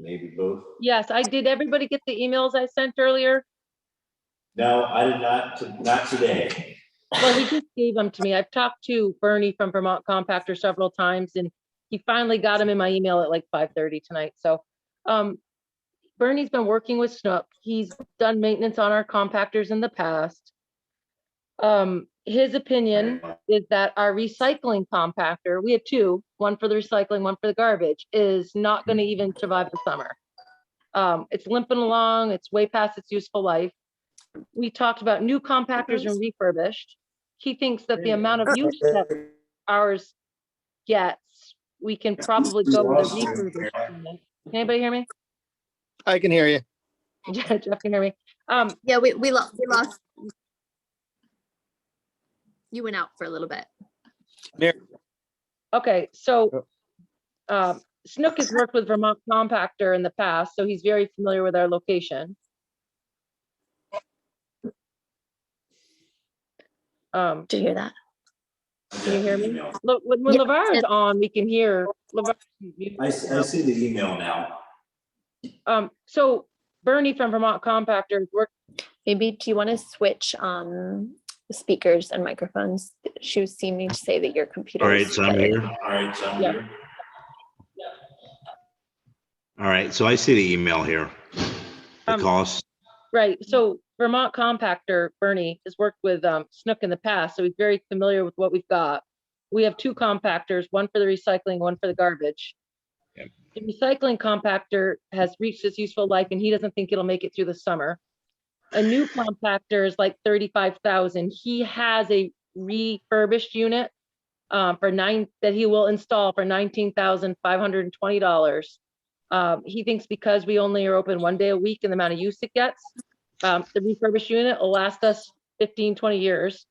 maybe both. Yes, I did. Everybody get the emails I sent earlier? No, I did not today. Well, he just gave them to me. I've talked to Bernie from Vermont Compactor several times and he finally got them in my email at like 5:30 tonight. So, Bernie's been working with Snook. He's done maintenance on our compactors in the past. His opinion is that our recycling compactor, we have two, one for the recycling, one for the garbage, is not going to even survive the summer. It's limping along. It's way past its useful life. We talked about new compactors and refurbished. He thinks that the amount of use that ours gets, we can probably go with a refurbished unit. Can anybody hear me? I can hear you. Jeff can hear me. Yeah, we lost. You went out for a little bit. Okay, so Snook has worked with Vermont Compactor in the past, so he's very familiar with our location. Do you hear that? Can you hear me? Look, when LeVar is on, we can hear LeVar. I see the email now. So Bernie from Vermont Compactor has worked. Maybe do you want to switch the speakers and microphones? She was seeming to say that your computer. All right, so I'm here. All right, so I'm Yeah. here. All right, so I see the email here. The cost. Right, so Vermont Compactor, Bernie, has worked with Snook in the past, so he's very familiar with what we've got. We have two compactors, one for the recycling, one for the garbage. Yep. The recycling compactor has reached its useful life and he doesn't think it'll make it through the summer. A new compactor is like 35,000. He has a refurbished unit that he will install for $19,520. He thinks because we only are open one day a week and the amount of use it gets, the refurbished unit will last us 15, 20 years.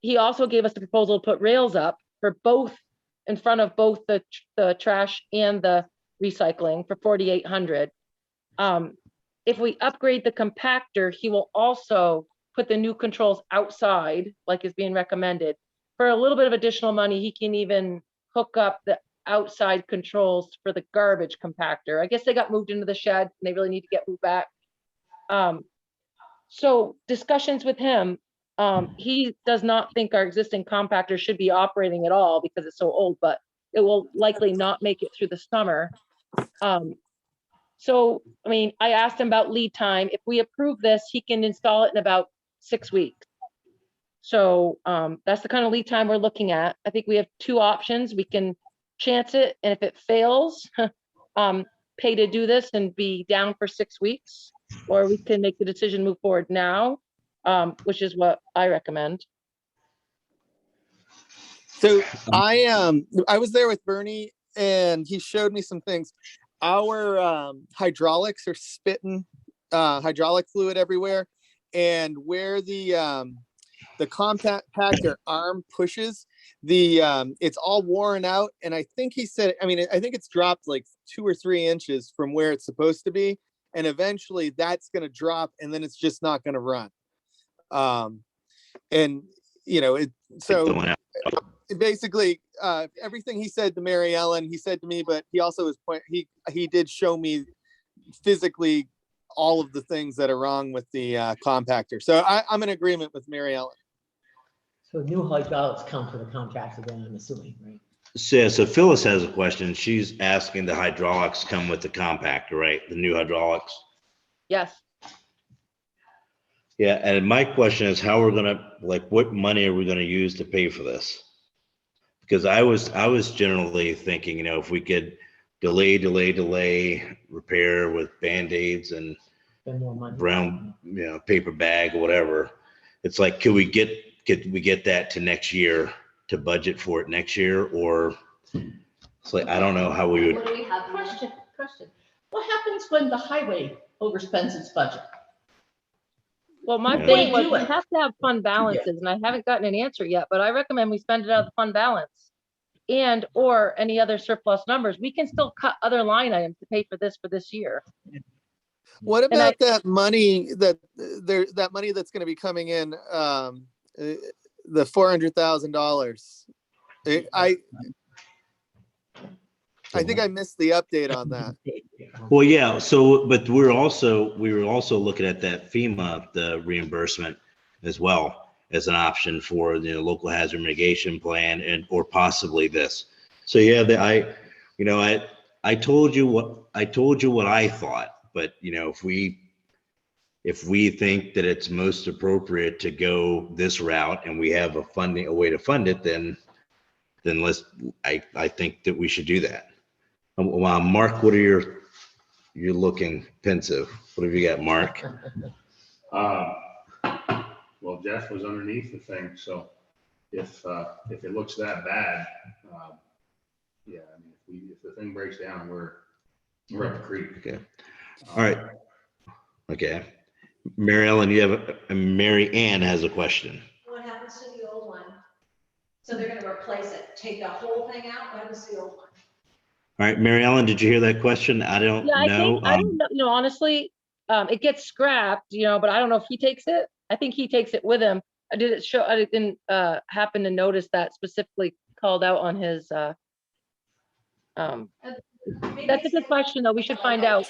He also gave us the proposal to put rails up for both, in front of both the trash and the recycling for $4,800. If we upgrade the compactor, he will also put the new controls outside, like is being recommended. For a little bit of additional money, he can even hook up the outside controls for the garbage compactor. I guess they got moved into the shed and they really need to get moved back. So discussions with him, he does not think our existing compactor should be operating at all because it's so old, but it will likely not make it through the summer. So, I mean, I asked him about lead time. If we approve this, he can install it in about 6 weeks. So that's the kind of lead time we're looking at. I think we have two options. We can chance it, and if it fails, pay to do this and be down for 6 weeks, or we can make the decision, move forward now, which is what I recommend. So I was there with Bernie and he showed me some things. Our hydraulics are spitting hydraulic fluid everywhere, and where the compactor arm pushes, it's all worn out. And I think he said, I think it's dropped like 2 or 3 inches from where it's supposed to be, and eventually that's going to drop, and then it's just not going to run. And you know, basically everything he said to Mary Ellen, he said to me, but he also he did show me physically all of the things that are wrong with the compactor. So I'm in agreement with Mary Ellen. So new hydraulics come for the compactor then, I'm assuming, right? So Phyllis has a question. She's asking the hydraulics come with the compactor, right? The new hydraulics. Yes. Yeah, and my question is how we're gonna, like, what money are we gonna use to pay for this? Because I was generally thinking, you know, if we could delay, repair with Band-Aids and Spend more money. brown, paper bag or whatever. It's like, could we get that to next year, to budget for it next year? Or it's like, I don't know how we would. What do we have? Question. What happens when the highway overspends its budget? Well, my Yeah. thing What do was, you we do? have to have fund balances, and I haven't gotten an answer yet, but I recommend we spend it out of the fund balance. And, or any other surplus numbers. We can still cut other line items to pay for this year. What And I- about that money that money that's going to be coming in, the $400,000? I think I missed the update on that. Well, yeah. So, but we were also looking at that FEMA, the reimbursement as well as an option for the local hazard mitigation plan or possibly this. So yeah, I told you what I thought, but if we think that it's most appropriate to go this route and we have a way to fund it, then I think that we should do that. Mark, what are you're looking pensive. What have you got, Mark? Well, Jeff was underneath the thing, so if it looks that bad, yeah, I mean, if the thing breaks down, we're up the creek. Okay. All right. Okay. Mary Ellen, Mary Ann has a question. What happens to the old one? So they're gonna replace it, take the whole thing out, what happens to the old one? All right, Mary Ellen, did you hear that question? I don't Yeah, know. I don't know, honestly, it gets scrapped, but I don't know if he takes it. I think he takes it with him. I didn't happen to notice that specifically called out on his, that's a good question, though. We should find out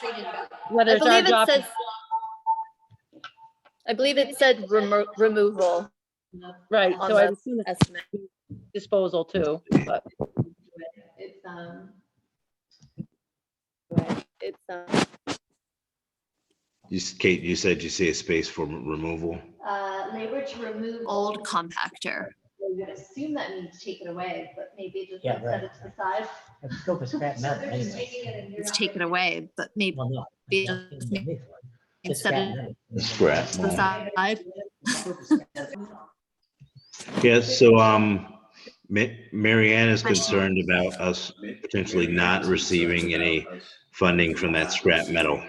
whether it's our job. I believe it said removal. Right, on so I the assume it's estimate. disposal too, but Kate, you said you see a space for removal. Labor to remove old compactor. I would assume that means take it away, but maybe just Yeah, set right. it to the side. It's still for scrap So metal they're just anyway. taking it and you're It's not taken gonna- away, but maybe Well, no. Be- It's set scrap it metal. Scrap. to the side. Yeah, so Mary Ann is concerned about us potentially not receiving any funding from that scrap metal.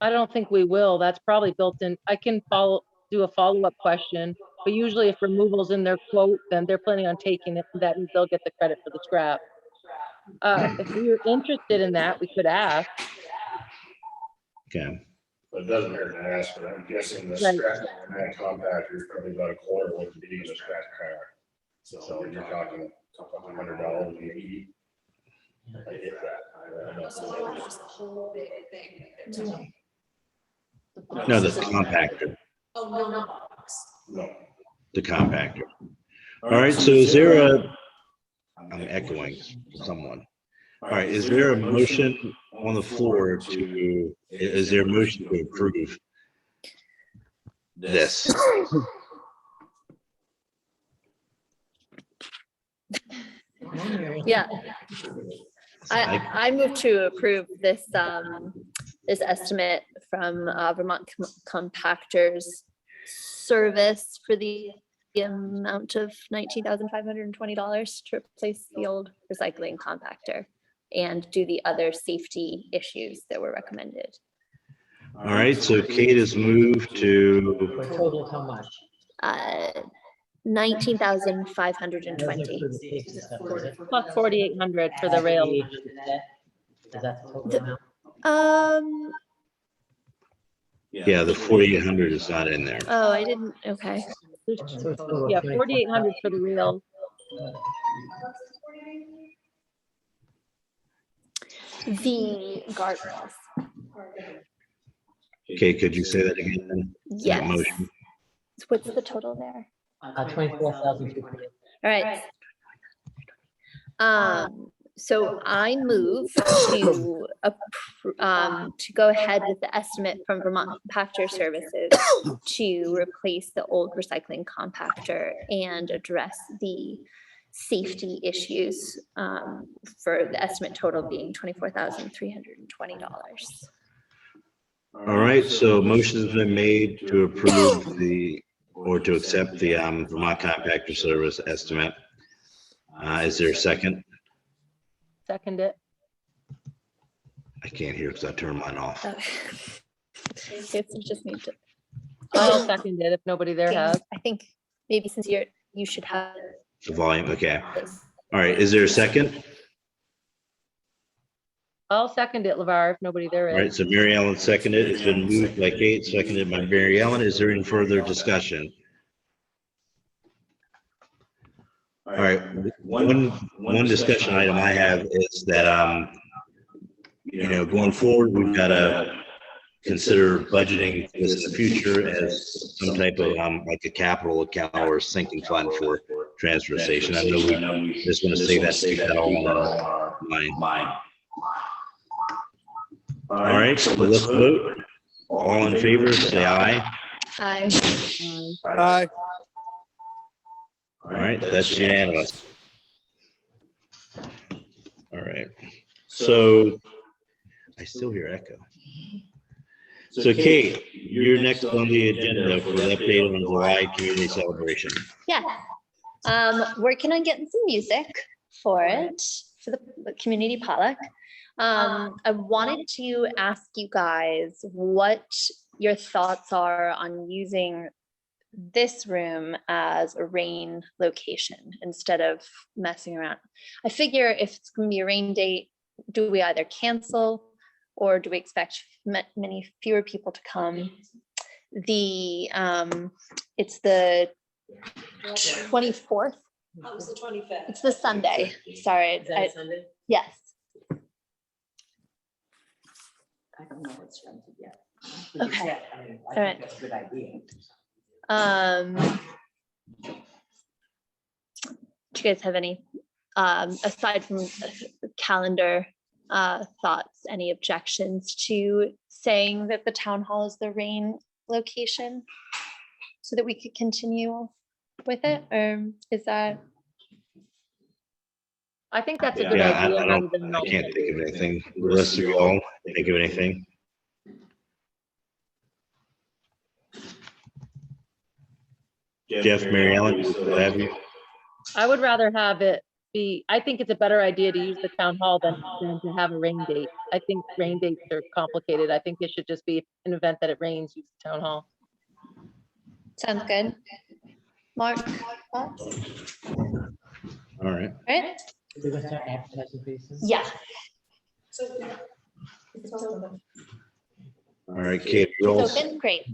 I don't think we will. That's probably built in. I can do a follow-up question, but usually if removal's in their quote, then they're planning on taking it, that means they'll get the credit for the scrap. If you're interested in that, we could ask. Okay. But it doesn't hurt to ask, but I'm guessing the Right. scrap on that compactor is probably about a quarter what the diesel scrap car. So you're talking a couple $100 maybe. I hit that. I don't know. No, the compactor, Oh, no. No. the compactor. All right, so is there I'm echoing someone. All right, is there a motion on the floor is there a motion to approve this? Yeah. I move to approve this, this estimate from Vermont Compactors Service for the amount of $19,520 to replace the old recycling compactor and do the other safety issues that were recommended. All right, so Kate has moved to, For a total of how much? $19,520. Plus 4,800 for the rail. Is that the total amount? yeah, the 4,800 is not in there. Oh, I didn't, okay. So it's total of Yeah, 24,000. 4,800 for the rail. The guardrails. Okay, could you say that again? That Yes. motion? What's the total there? 24,200. All right. So I move to go ahead with the estimate from Vermont Compactor Services to replace the old recycling compactor and address the safety issues, for the estimate total being $24,320. All right, so motion's been made to approve or to accept the Vermont Compactor Service estimate. Is there a second? Second it. I can't hear because I turned mine off. Okay, so just need to, I'll second it if nobody there has. I think maybe since you should have. The volume, okay. All right, is there a second? I'll second it, LeVar, if nobody there All right, is. so Mary Ellen seconded. It's been moved by Kate, seconded by Mary Ellen. Is there any further discussion? All right, one discussion item I have is that, going forward, we've got to consider budgeting this in the future as some type of, like a capital account or sinking fund for transfer station. I know we just want to say that, keep that all in our mind. All right, so let's vote. All in favor, say aye. Aye. Aye. All right, that's unanimous. All right, so I still hear echo. So Kate, you're next on the agenda for the update on July community celebration. Yeah. Working on getting some music for it, for the community potluck. I wanted to ask you guys what your thoughts are on using this room as a rain location instead of messing around. I figure if it's going to be a rain date, do we either cancel or do we expect many fewer people to come? It's the 24th. That was the 25th. It's the Sunday. Sorry. Is that Sunday? Yes. I don't know what's rented yet. Okay. I All right. think that's a good idea. Do you guys have any, aside from calendar thoughts, any objections to saying that the town hall is the rain location so that we could continue with it, or is that? I think that's a good Yeah, I idea rather than an I can't alternate. think of anything. The rest of you all think of anything? Jeff, Mary Ellen, we still have you? I would rather have it be, I think it's a better idea to use the town hall than to have a rain date. I think rain dates are complicated. I think it should just be an event that it rains, use the town hall. Sounds good. Mark, thoughts? All right. Right? We're gonna start advertising pretty soon. Yeah. All right, Kate, if you're all, Open, great.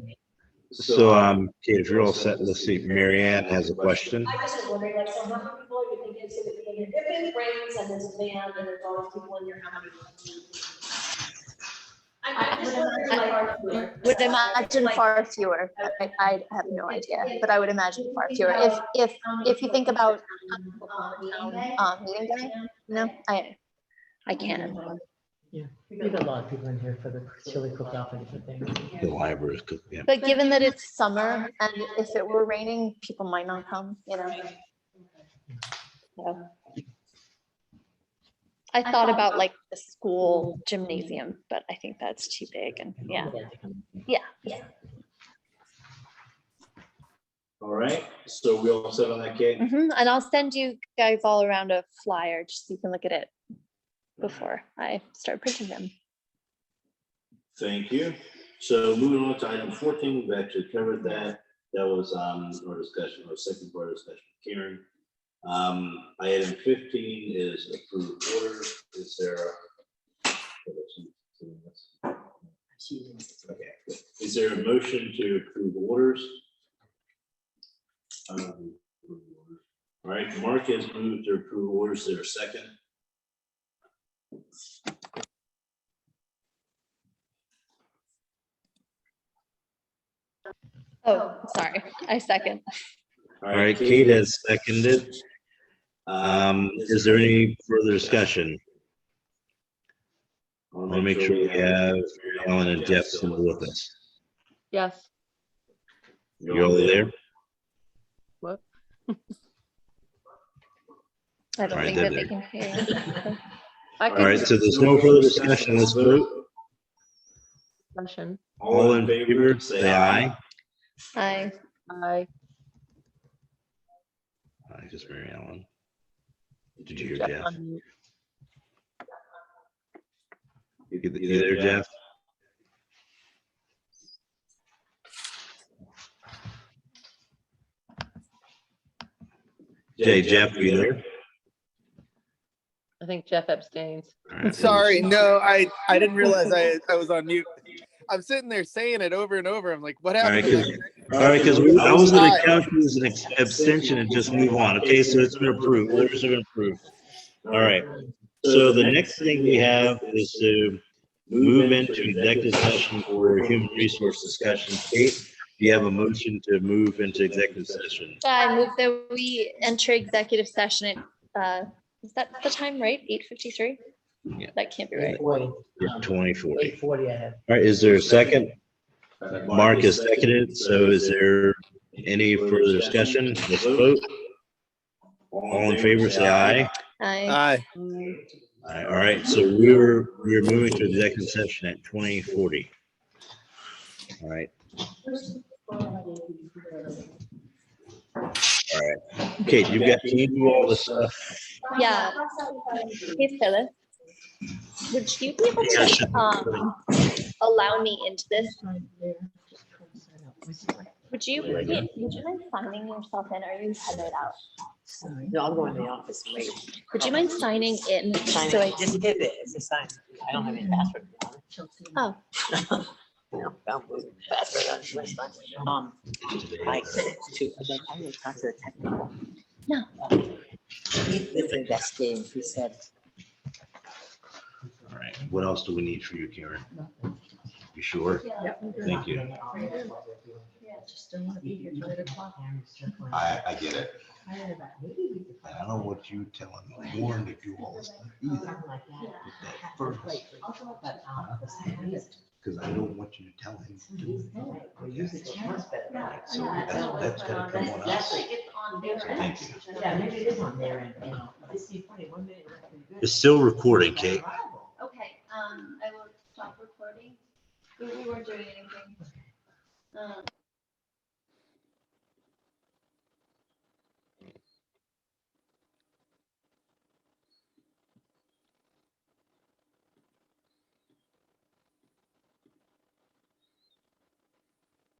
so, Kate, if you're all set, let's see, Mary Ann has a question. I was just wondering, like, so how many people are you thinking it's gonna be? If it rains and there's a band and there's always people in here, how many? I'm just wondering, like, Would imagine far fewer. I have no idea, but I would imagine far fewer. If you think about meeting day, no, I can't. Yeah, we get a lot of people in here for the chili cook-off and different things. The library, yeah. But given that it's summer and if it were raining, people might not come, you know. So. I thought about like the school gymnasium, but I think that's too big and yeah. Yeah. All right, so we all set on that, Kate? And I'll send you guys all around a flyer just so you can look at it before I start printing them. Thank you. So moving on to item 14, we've actually covered that. That was our discussion, our second part of discussion with Karen. Item 15 is approved order. Is there? Okay. Is there a motion to approve orders? All right, Mark has moved to approve orders. Is there a second? Oh, sorry. I second. All right, Kate has seconded. Is there any further discussion? I want to make sure we have Ellen and Jeff still with us. Yes. You all there? What? I don't All right, think that there. they can hear. I All right, can so there's no further discussion. Let's vote. discussion. All in favor, say aye. Hi. I, I just Mary Ellen. Did you hear Jeff Jeff? on mute. You there, Jeff? Jay, Jeff, are you there? I think Jeff abstains. All right, Sorry, no, I didn't realize I was on mute. I'm sitting there saying it over and over. I'm like, what All right, happened? because I was going to count you as an abstention and just move on. Okay, so it's been approved. Orders have been approved. All right. So the next thing we have is to move into executive session for human resource discussion. Kate, do you have a motion to move into executive session? I move that we enter executive session at, is that the time, right? 8:53? Yeah. That can't be right. 8:40, Yeah, 2040. 8:40 I have. All right, is there a second? Mark is seconded, so is there any further discussion? Let's vote. All in favor, say aye. Aye. All right, so we're moving to executive session at 2040. All right. All right. Okay, you got, can you do all this stuff? Yeah. Hey, Phyllis. Would you be able to allow me into this? Would you mind signing yourself in, or are you headed out? No, I'll go in the office and wait. Would you mind signing in? Sign So I it. Just hit it. It's a sign. I don't have any password. Oh. No, I'll put password on this one. I will talk to the technical. No. He did the best game. He said. All right, what else do we need for you, Karen? You sure? Thank you. I get it. And I don't want you telling Warren to do all this stuff either. Because I don't want you to tell him to do it. So that's gotta come on us. Thank you. Yeah, maybe it is on there and, you know, this is 1 minute. It's still recording, Kate. Okay, I will stop recording. We weren't doing anything.